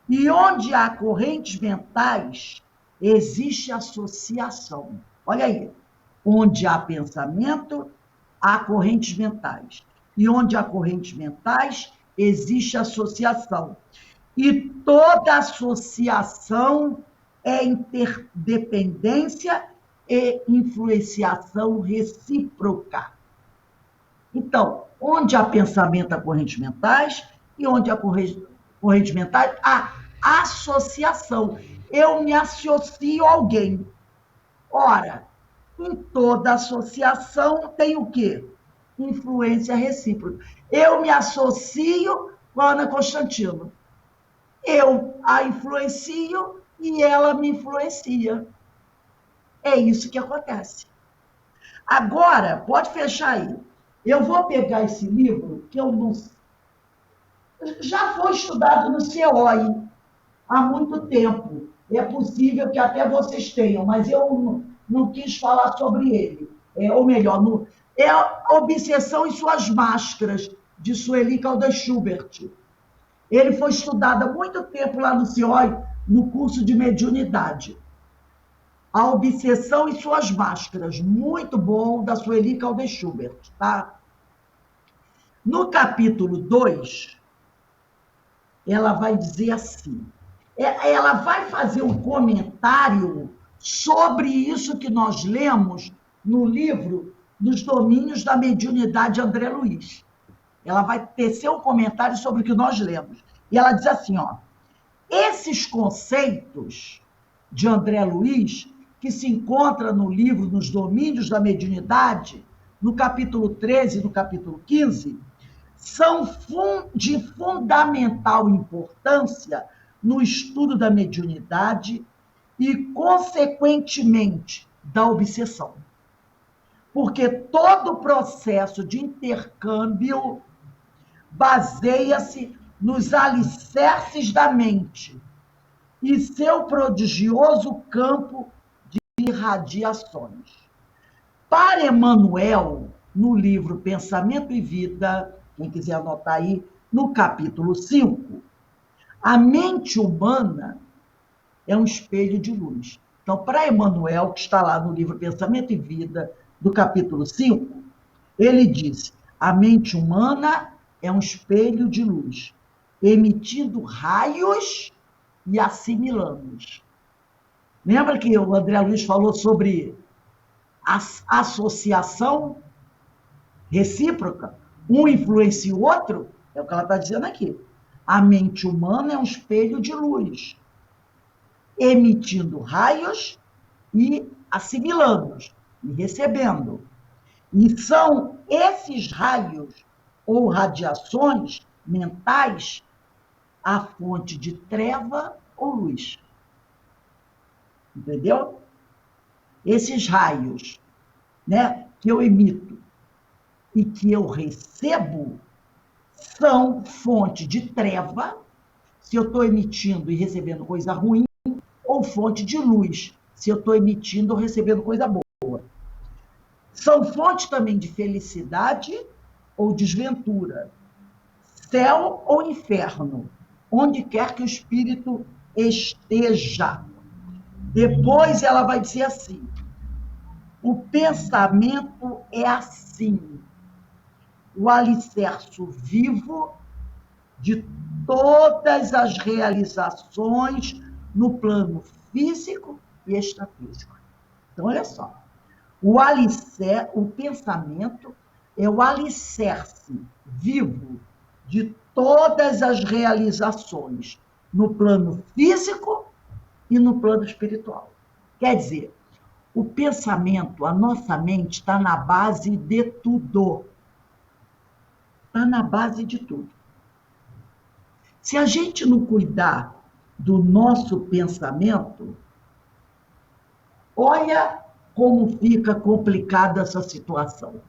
E onde há correntes mentais, existe associação. Olha aí. Onde há pensamento, há correntes mentais. E onde há correntes mentais, existe associação. E toda associação é interdependência e influenciação recíproca. Então, onde há pensamento, há correntes mentais, e onde há correntes mentais, há associação. Eu me associo a alguém. Ora, em toda associação tem o quê? Influência recíproca. Eu me associo com a Ana Constantino. Eu a influencio e ela me influencia. É isso que acontece. Agora, pode fechar aí. Eu vou pegar esse livro, que eu não... já foi estudado no CEOI há muito tempo. É possível que até vocês tenham, mas eu não quis falar sobre ele. Ou melhor, é a Obsessão e Suas Máscaras, de Sueli Caldas Schubert. Ele foi estudado há muito tempo lá no CIOI, no curso de mediunidade. A Obsessão e Suas Máscaras, muito bom, da Sueli Caldas Schubert. Tá? No capítulo 2, ela vai dizer assim, ela vai fazer um comentário sobre isso que nós lemos no livro Dos Domínios da Mediunidade de André Luiz. Ela vai tecer um comentário sobre o que nós lemos. E ela diz assim, ó, esses conceitos de André Luiz, que se encontra no livro Nos Domínios da Mediunidade, no capítulo 13 e no capítulo 15, são de fundamental importância no estudo da mediunidade e, consequentemente, da obsessão. Porque todo o processo de intercâmbio baseia-se nos alicerces da mente e seu prodigioso campo de irradiações. Para Emmanuel, no livro Pensamento e Vida, quem quiser anotar aí, no capítulo 5, a mente humana é um espelho de luz. Então, para Emmanuel, que está lá no livro Pensamento e Vida, do capítulo 5, ele diz, a mente humana é um espelho de luz, emitindo raios e assimilando-os. Lembra que o André Luiz falou sobre a associação recíproca? Um influencia o outro? É o que ela está dizendo aqui. A mente humana é um espelho de luz, emitindo raios e assimilando-os, e recebendo. E são esses raios ou radiações mentais a fonte de treva ou luz. Entendeu? Esses raios, né, que eu emito e que eu recebo são fonte de treva, se eu estou emitindo e recebendo coisa ruim, ou fonte de luz, se eu estou emitindo ou recebendo coisa boa. São fontes também de felicidade ou desventura, céu ou inferno, onde quer que o espírito esteja. Depois ela vai dizer assim, o pensamento é assim, o alicerce vivo de todas as realizações no plano físico e extrafísico. Então, olha só, o pensamento é o alicerce vivo de todas as realizações no plano físico e no plano espiritual. Quer dizer, o pensamento, a nossa mente está na base de tudo. Está na base de tudo. Se a gente não cuidar do nosso pensamento, olha como fica complicada essa situação.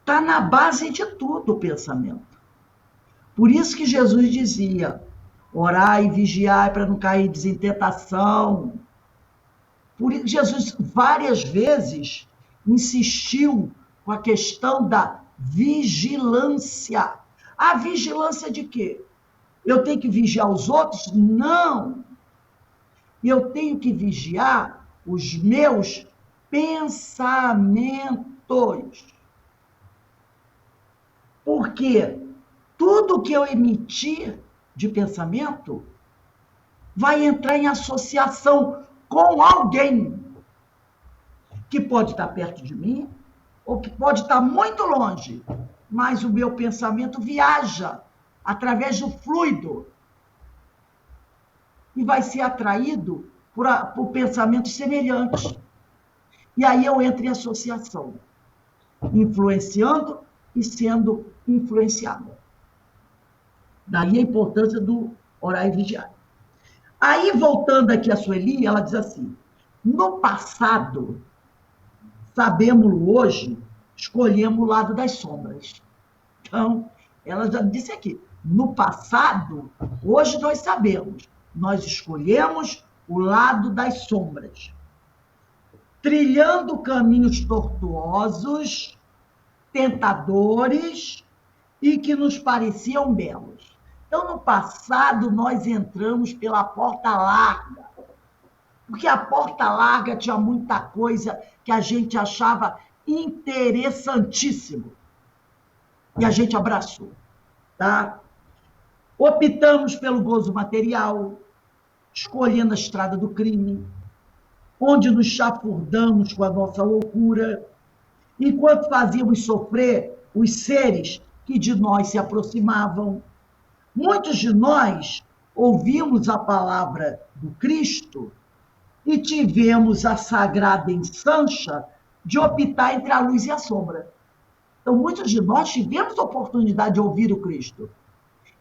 Está na base de tudo o pensamento. Por isso que Jesus dizia, orai e vigiai para não cair em tentação. Por isso, Jesus várias vezes insistiu com a questão da vigilância. A vigilância de quê? Eu tenho que vigiar os outros? Não. Eu tenho que vigiar os meus pensamentos. Porque tudo que eu emitir de pensamento vai entrar em associação com alguém que pode estar perto de mim ou que pode estar muito longe, mas o meu pensamento viaja através do fluido e vai ser atraído por pensamentos semelhantes. E aí eu entro em associação, influenciando e sendo influenciado. Daí a importância do orar e vigiar. Aí, voltando aqui a Sueli, ela diz assim, no passado, sabemos-lo hoje, escolhemos o lado das sombras. Então, ela já disse aqui, no passado, hoje nós sabemos, nós escolhemos o lado das sombras, trilhando caminhos tortuosos, tentadores e que nos pareciam belos. Então, no passado, nós entramos pela porta larga, porque a porta larga tinha muita coisa que a gente achava interessantíssimo. E a gente abraçou, tá? Optamos pelo gozo material, escolhendo a estrada do crime, onde nos chafurdamos com a nossa loucura, enquanto fazíamos sofrer os seres que de nós se aproximavam. Muitos de nós ouvimos a palavra do Cristo e tivemos a sagrada ensancha de optar entre a luz e a sombra. Então, muitos de nós tivemos a oportunidade de ouvir o Cristo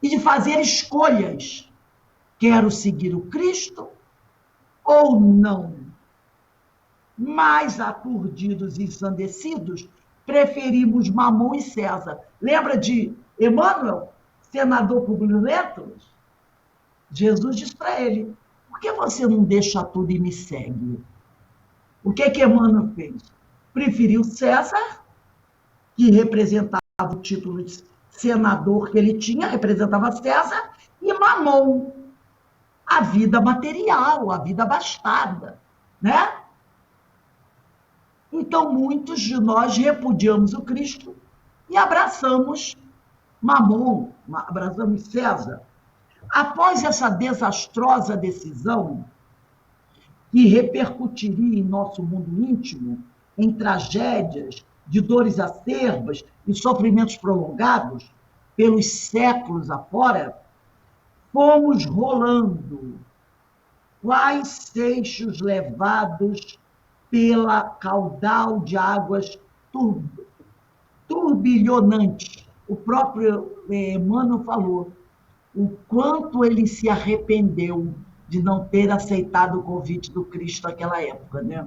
e de fazer escolhas. Quero seguir o Cristo ou não? Mais aturdidos e ensandecidos, preferimos Mamon e César. Lembra de Emmanuel, senador Publio Lentulus? Jesus disse para ele, por que você não deixa tudo e me segue? O que Emmanuel fez? Preferiu César, que representava o título de senador que ele tinha, representava César, e Mamon, a vida material, a vida abastada, né? Então, muitos de nós repudiamos o Cristo e abraçamos Mamon, abraçamos César. Após essa desastrosa decisão, que repercutiria em nosso mundo íntimo, em tragédias, de dores acerbas e sofrimentos prolongados, pelos séculos afora, fomos rolando, quais seixos levados pela caudal de águas turbilhonantes. O próprio Emmanuel falou o quanto ele se arrependeu de não ter aceitado o convite do Cristo naquela época, né?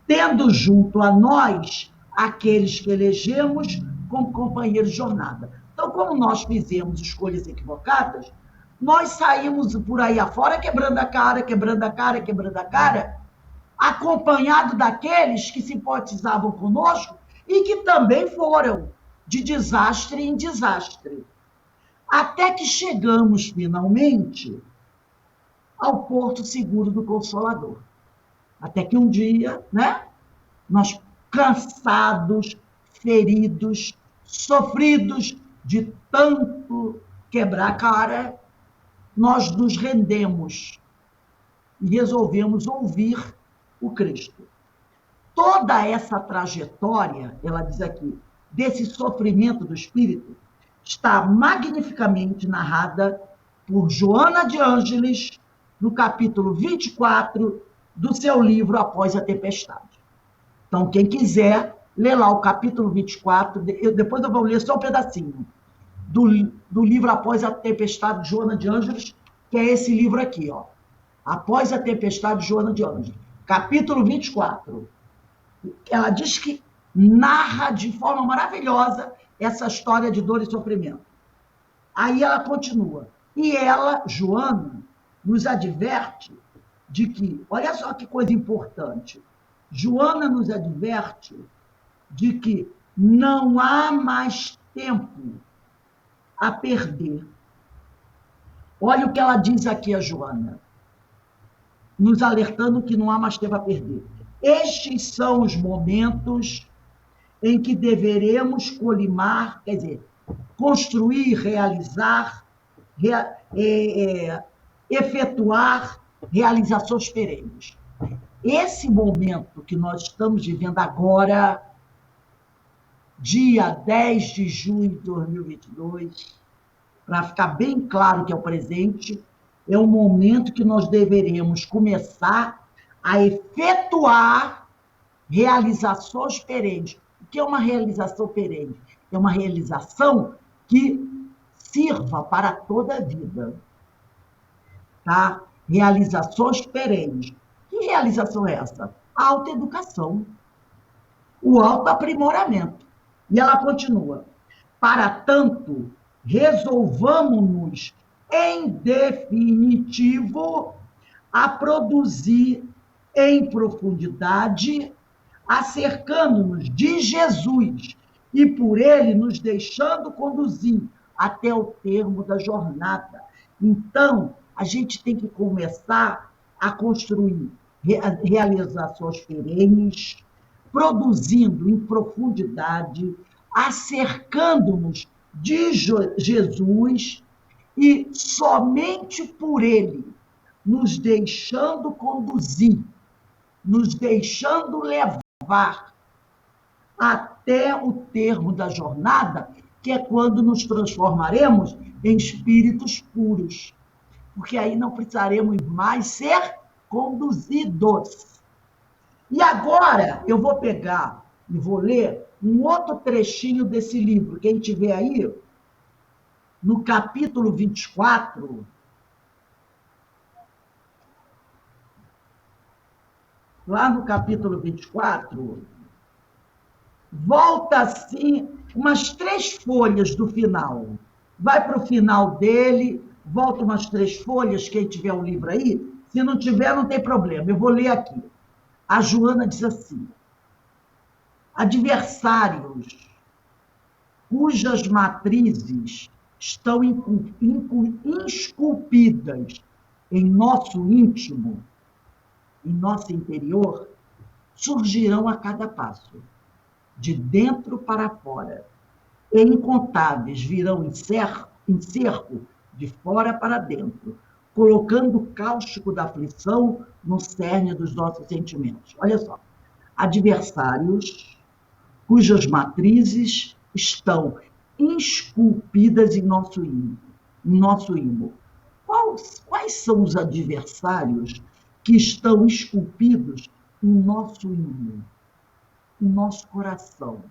Tendo junto a nós aqueles que elegemos como companheiros de jornada. Então, como nós fizemos escolhas equivocadas, nós saímos por aí afora quebrando a cara, quebrando a cara, quebrando a cara, acompanhado daqueles que simpatizavam conosco e que também foram de desastre em desastre. Até que chegamos, finalmente, ao porto seguro do Consolador. Até que um dia, né, nós, cansados, feridos, sofridos de tanto quebrar a cara, nós nos rendemos e resolvemos ouvir o Cristo. Toda essa trajetória, ela diz aqui, desse sofrimento do espírito, está magnificamente narrada por Joana de Ângeles, no capítulo 24 do seu livro Após a Tempestade. Então, quem quiser, lê lá o capítulo 24, depois eu vou ler só um pedacinho, do livro Após a Tempestade, de Joana de Ângeles, que é esse livro aqui, ó. Após a Tempestade, de Joana de Ângeles. Capítulo 24. Ela diz que narra de forma maravilhosa essa história de dor e sofrimento. Aí ela continua. E ela, Joana, nos adverte de que, olha só que coisa importante, Joana nos adverte de que não há mais tempo a perder. Olha o que ela diz aqui, a Joana, nos alertando que não há mais tempo a perder. Estes são os momentos em que deveremos colimar, quer dizer, construir, realizar, efetuar realizações perenes. Esse momento que nós estamos vivendo agora, dia 10 de junho de 2022, para ficar bem claro que é o presente, é um momento que nós deveremos começar a efetuar realizações perenes. O que é uma realização perene? É uma realização que sirva para toda a vida. Tá? Realizações perenes. Que realização é essa? A autoeducação. o autoaprimoramento. E ela continua: para tanto, resolvamos-nos em definitivo a produzir em profundidade, acercando-nos de Jesus e por ele nos deixando conduzir até o termo da jornada. Então, a gente tem que começar a construir realizações perenes, produzindo em profundidade, acercando-nos de Jesus e somente por ele, nos deixando conduzir, nos deixando levar até o termo da jornada, que é quando nos transformaremos em espíritos puros. Porque aí não precisaremos mais ser conduzidos. E agora eu vou pegar e vou ler um outro trechinho desse livro. Quem tiver aí, no capítulo 24, lá no capítulo 24, volta assim, umas 3 folhas do final. Vai para o final dele, volta umas 3 folhas, quem tiver um livro aí. Se não tiver, não tem problema, eu vou ler aqui. A Joana diz assim: adversários cujas matrizes estão esculpidas em nosso íntimo, em nosso interior, surgirão a cada passo, de dentro para fora, e incontáveis virão em cerco, de fora para dentro, colocando o cáustico da aflição no cerne dos nossos sentimentos. Olha só, adversários cujas matrizes estão esculpidas em nosso ímã. Quais são os adversários que estão esculpidos em nosso ímã, em nosso coração,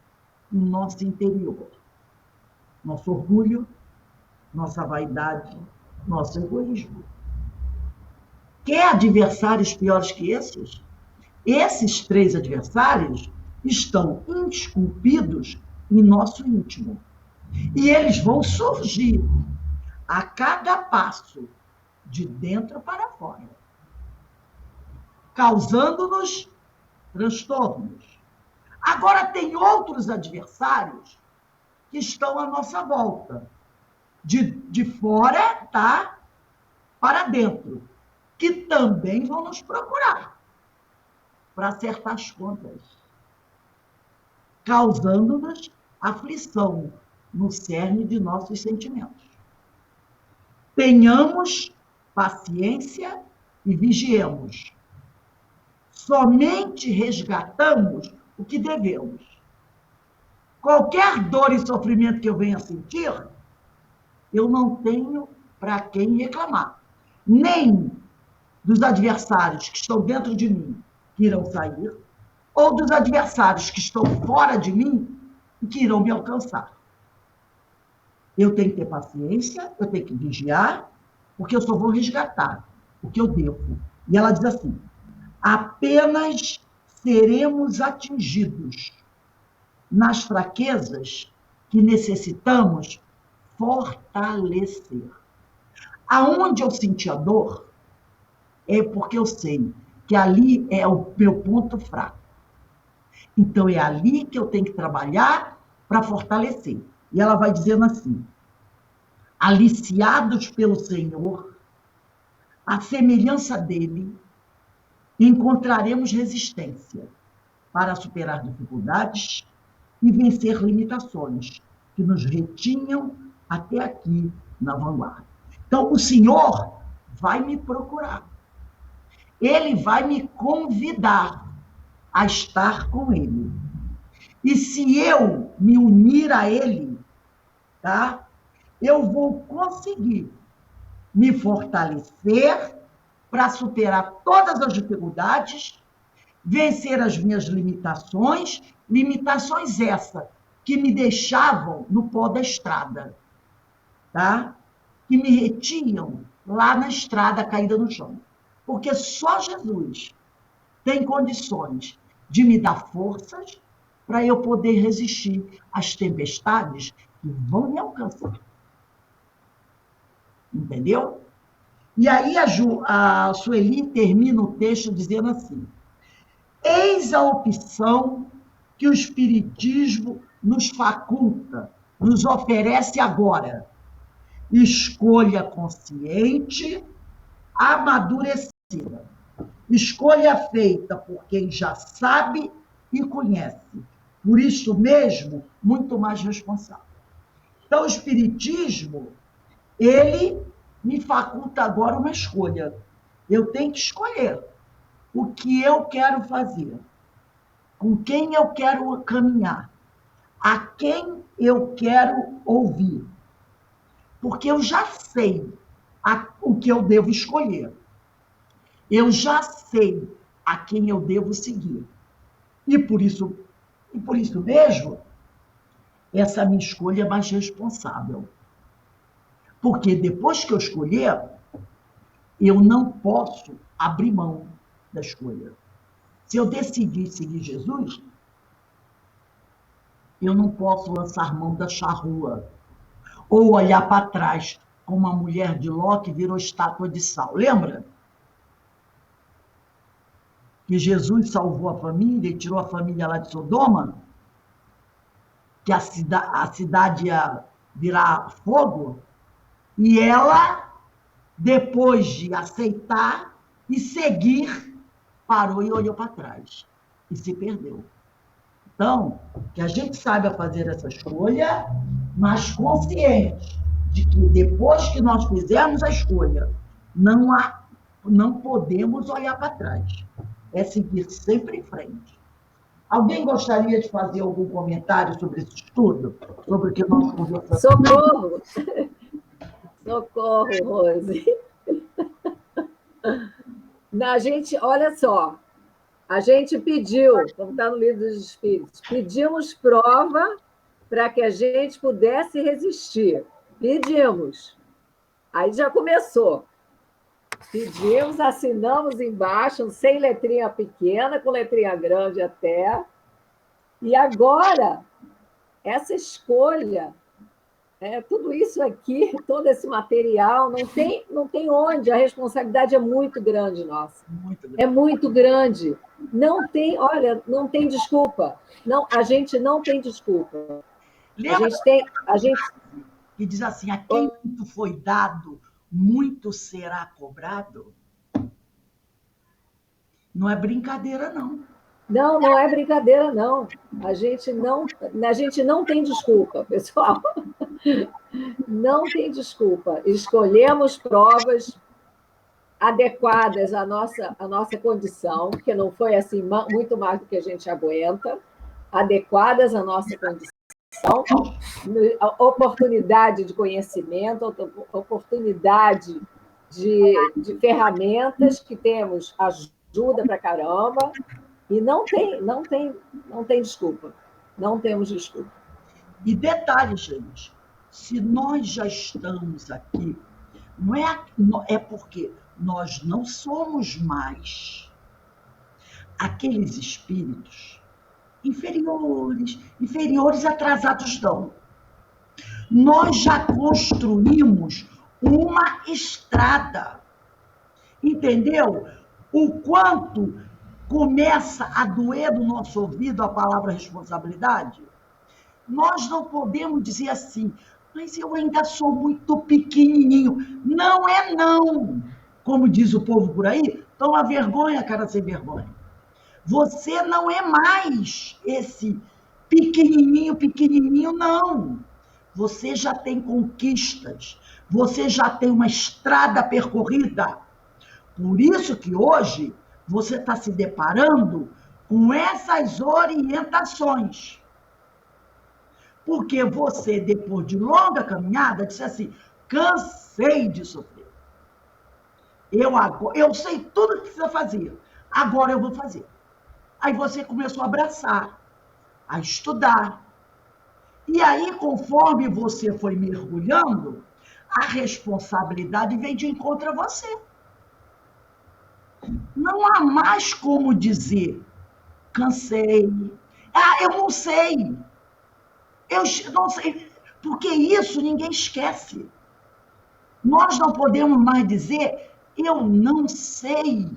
em nosso interior? Nosso orgulho, nossa vaidade, nosso egoísmo. Quer adversários piores que esses? Esses 3 adversários estão esculpidos em nosso íntimo. E eles vão surgir a cada passo, de dentro para fora, causando-nos transtornos. Agora, tem outros adversários que estão à nossa volta, de fora, tá, para dentro, que também vão nos procurar para acertar as contas, causando-nos aflição no cerne de nossos sentimentos. Tenhamos paciência e vigiemos. Somente resgatamos o que devemos. Qualquer dor e sofrimento que eu venha sentir, eu não tenho para quem reclamar. Nem dos adversários que estão dentro de mim, que irão sair, ou dos adversários que estão fora de mim e que irão me alcançar. Eu tenho que ter paciência, eu tenho que vigiar, porque eu só vou resgatar o que eu devo. E ela diz assim: apenas seremos atingidos nas fraquezas que necessitamos fortalecer. Aonde eu senti a dor, é porque eu sei que ali é o meu ponto fraco. Então, é ali que eu tenho que trabalhar para fortalecer. E ela vai dizendo assim: aliciados pelo Senhor, à semelhança dele, encontraremos resistência para superar dificuldades e vencer limitações que nos retinham até aqui na vanguarda. Então, o Senhor vai me procurar. Ele vai me convidar a estar com ele. E se eu me unir a ele, tá? Eu vou conseguir me fortalecer para superar todas as dificuldades, vencer as minhas limitações essas que me deixavam no pó da estrada, tá? Que me retinham lá na estrada caída no chão. Porque só Jesus tem condições de me dar forças para eu poder resistir às tempestades que vão me alcançar. Entendeu? E aí a Sueli termina o texto dizendo assim: eis a opção que o Espiritismo nos faculta, nos oferece agora. Escolha consciente, amadurecida. Escolha feita por quem já sabe e conhece. Por isso mesmo, muito mais responsável. Então, o Espiritismo, ele me faculta agora uma escolha. Eu tenho que escolher o que eu quero fazer, com quem eu quero caminhar, a quem eu quero ouvir. Porque eu já sei o que eu devo escolher. Eu já sei a quem eu devo seguir. E por isso mesmo, essa minha escolha é mais responsável. Porque depois que eu escolher, eu não posso abrir mão da escolha. Se eu decidir seguir Jesus, eu não posso lançar mão da charrua ou olhar para trás como a mulher de Ló que virou estátua de sal. Lembra? Que Jesus salvou a família e tirou a família lá de Sodoma? Que a cidade ia virar fogo? E ela, depois de aceitar e seguir, parou e olhou para trás. E se perdeu. Então, que a gente saiba fazer essa escolha, mas consciente de que depois que nós fizermos a escolha, não podemos olhar para trás. É seguir sempre em frente. Alguém gostaria de fazer algum comentário sobre esse estudo? Sobre o que nós conversamos? Socorro! Socorro, Rose. A gente, olha só, a gente pediu, como está no Livro dos Espíritos, pedimos prova para que a gente pudesse resistir. Pedimos. Aí já começou. Pedimos, assinamos embaixo, sem letrinha pequena, com letrinha grande até. E agora, essa escolha, tudo isso aqui, todo esse material, não tem onde, a responsabilidade é muito grande, nossa. Muito grande. É muito grande. Não tem, olha, não tem desculpa. Não, a gente não tem desculpa. Lembra A gente que diz assim: a quem muito foi dado, muito será cobrado? Não é brincadeira, não. Não, não é brincadeira, não. A gente não tem desculpa, pessoal. Não tem desculpa. Escolhemos provas adequadas à nossa condição, porque não foi assim muito mais do que a gente aguenta, adequadas à nossa condição, oportunidade de conhecimento, oportunidade de ferramentas que temos, ajuda para caramba, e não tem desculpa. Não temos desculpa. E detalhe, gente, se nós já estamos aqui, é porque nós não somos mais aqueles espíritos inferiores atrasados, não. Nós já construímos uma estrada, entendeu? O quanto começa a doer no nosso ouvido a palavra responsabilidade? Nós não podemos dizer assim, mas eu ainda sou muito pequenininho. Não é não. Como diz o povo por aí, toma vergonha, cara sem vergonha. Você não é mais esse pequenininho, não. Você já tem conquistas, você já tem uma estrada percorrida. Por isso que hoje você está se deparando com essas orientações. Porque você, depois de longa caminhada, disse assim, cansei de sofrer. Eu sei tudo o que precisa fazer. Agora eu vou fazer. Aí você começou a abraçar, a estudar. E aí, conforme você foi mergulhando, a responsabilidade vem de encontro a você. Não há mais como dizer, cansei, Ah, eu não sei. Eu não sei. Porque isso ninguém esquece. Nós não podemos mais dizer, eu não sei.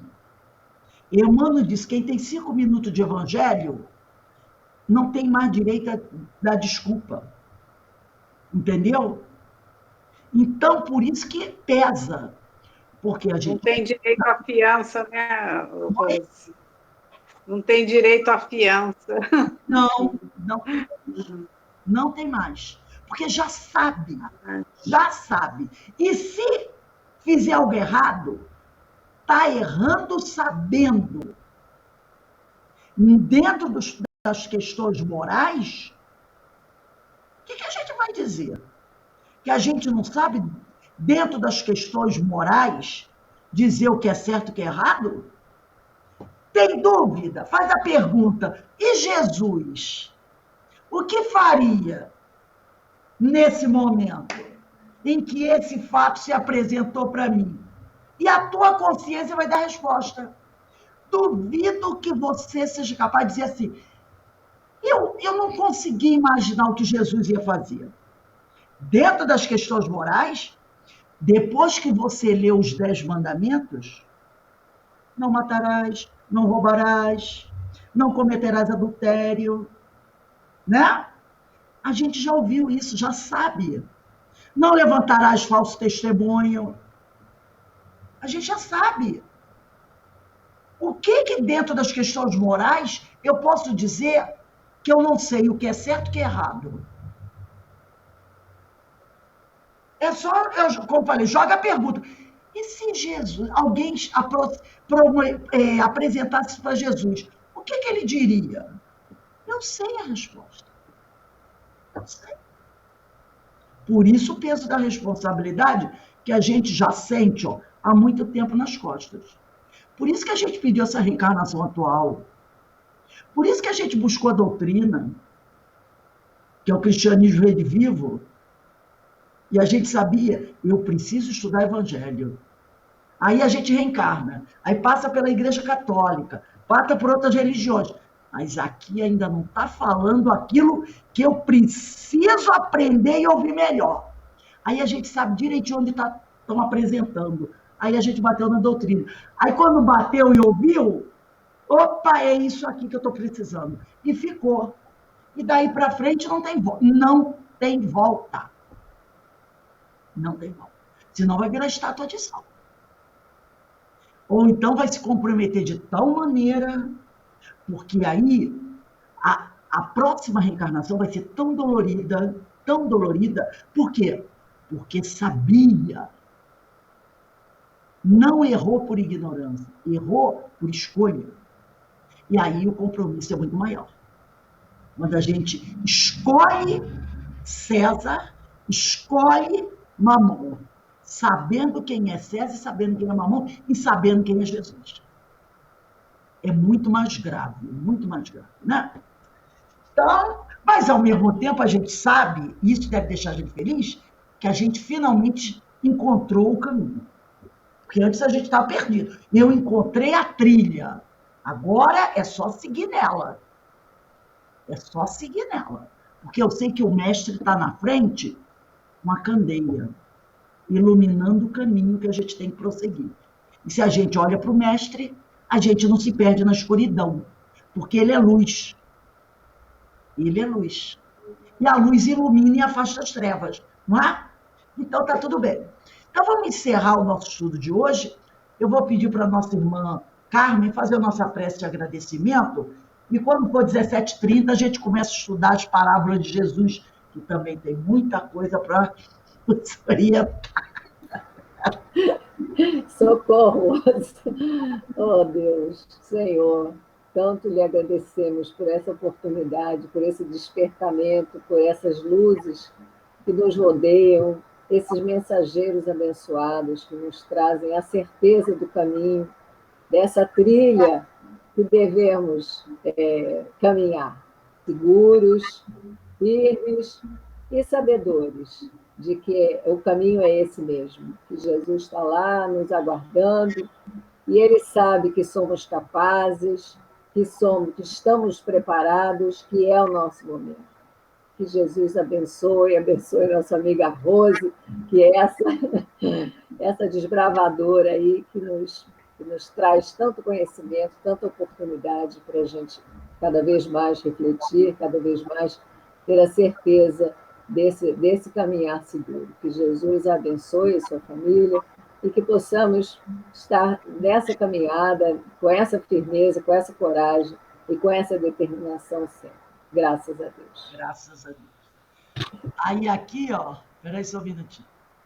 Emmanuel diz, quem tem 5 minutos de evangelho não tem mais direito a dar desculpa. Entendeu? Então, por isso que pesa. Porque a Não gente... tem direito à fiança, né, Rose? Não tem direito à fiança. Não, não tem mais. Não tem mais. Porque já sabe. Já sabe. E se fizer algo errado, está errando sabendo. Dentro das questões morais, o que a gente vai dizer? Que a gente não sabe, dentro das questões morais, dizer o que é certo e o que é errado? Tem dúvida? Faz a pergunta. E Jesus? O que faria nesse momento em que esse fato se apresentou para mim? E a tua consciência vai dar resposta. Duvido que você seja capaz de dizer assim, eu não consegui imaginar o que Jesus ia fazer. Dentro das questões morais, depois que você lê os 10 mandamentos, não matarás, não roubarás, não cometerás adultério, né? A gente já ouviu isso, já sabe. Não levantarás falso testemunho. A gente já sabe. O que dentro das questões morais eu posso dizer que eu não sei o que é certo e o que é errado? É só, como eu falei, joga a pergunta. E se Jesus, alguém apresentasse para Jesus, o que ele diria? Eu sei a resposta. Eu sei. Por isso o peso da responsabilidade que a gente já sente há muito tempo nas costas. Por isso que a gente pediu essa reencarnação atual. Por isso que a gente buscou a doutrina, que é o cristianismo redivivo, e a gente sabia, eu preciso estudar evangelho. Aí a gente reencarna, aí passa pela Igreja Católica, passa por outras religiões. Mas aqui ainda não está falando aquilo que eu preciso aprender e ouvir melhor. Aí a gente sabe direitinho onde estão apresentando. Aí a gente bateu na doutrina. Aí quando bateu e ouviu, opa, é isso aqui que eu estou precisando. E ficou. E daí para frente não tem volta. Não tem volta. Não tem volta. Senão vai virar estátua de sal. Ou então vai se comprometer de tal maneira, porque aí a próxima reencarnação vai ser tão dolorida, por quê? Porque sabia. Não errou por ignorância, errou por escolha. E aí o compromisso é muito maior. Quando a gente escolhe César, escolhe Mamon, sabendo quem é César, sabendo quem é Mamon e sabendo quem é Jesus. É muito mais grave, né? Então, mas ao mesmo tempo a gente sabe, e isso deve deixar a gente feliz, que a gente finalmente encontrou o caminho. Porque antes a gente estava perdido. Eu encontrei a trilha. Agora é só seguir nela. É só seguir nela. Porque eu sei que o mestre está na frente com a candeia, iluminando o caminho que a gente tem que prosseguir. E se a gente olha para o mestre, a gente não se perde na escuridão, porque ele é luz. Ele é luz. E a luz ilumina e afasta as trevas, não é? Então tá tudo bem. Então vamos encerrar o nosso estudo de hoje. Eu vou pedir para a nossa irmã Carmen fazer a nossa prece de agradecimento. E quando for 17h30, a gente começa a estudar as parábolas de Jesus, que também tem muita coisa para nos orientar. Socorro! Oh, Deus, Senhor, tanto lhe agradecemos por essa oportunidade, por esse despertamento, por essas luzes que nos rodeiam, esses mensageiros abençoados que nos trazem a certeza do caminho, dessa trilha que devemos caminhar, seguros, firmes e sabedores de que o caminho é esse mesmo, que Jesus está lá nos aguardando e Ele sabe que somos capazes, que estamos preparados, que é o nosso momento. Que Jesus abençoe nossa amiga Rose, que é essa desbravadora aí que nos traz tanto conhecimento, tanta oportunidade para a gente cada vez mais refletir, cada vez mais ter a certeza desse caminhar seguro. Que Jesus abençoe a sua família e que possamos estar nessa caminhada com essa firmeza, com essa coragem e com essa determinação sempre. Graças a Deus. Graças a Deus. Aí aqui, ó, peraí só um minutinho.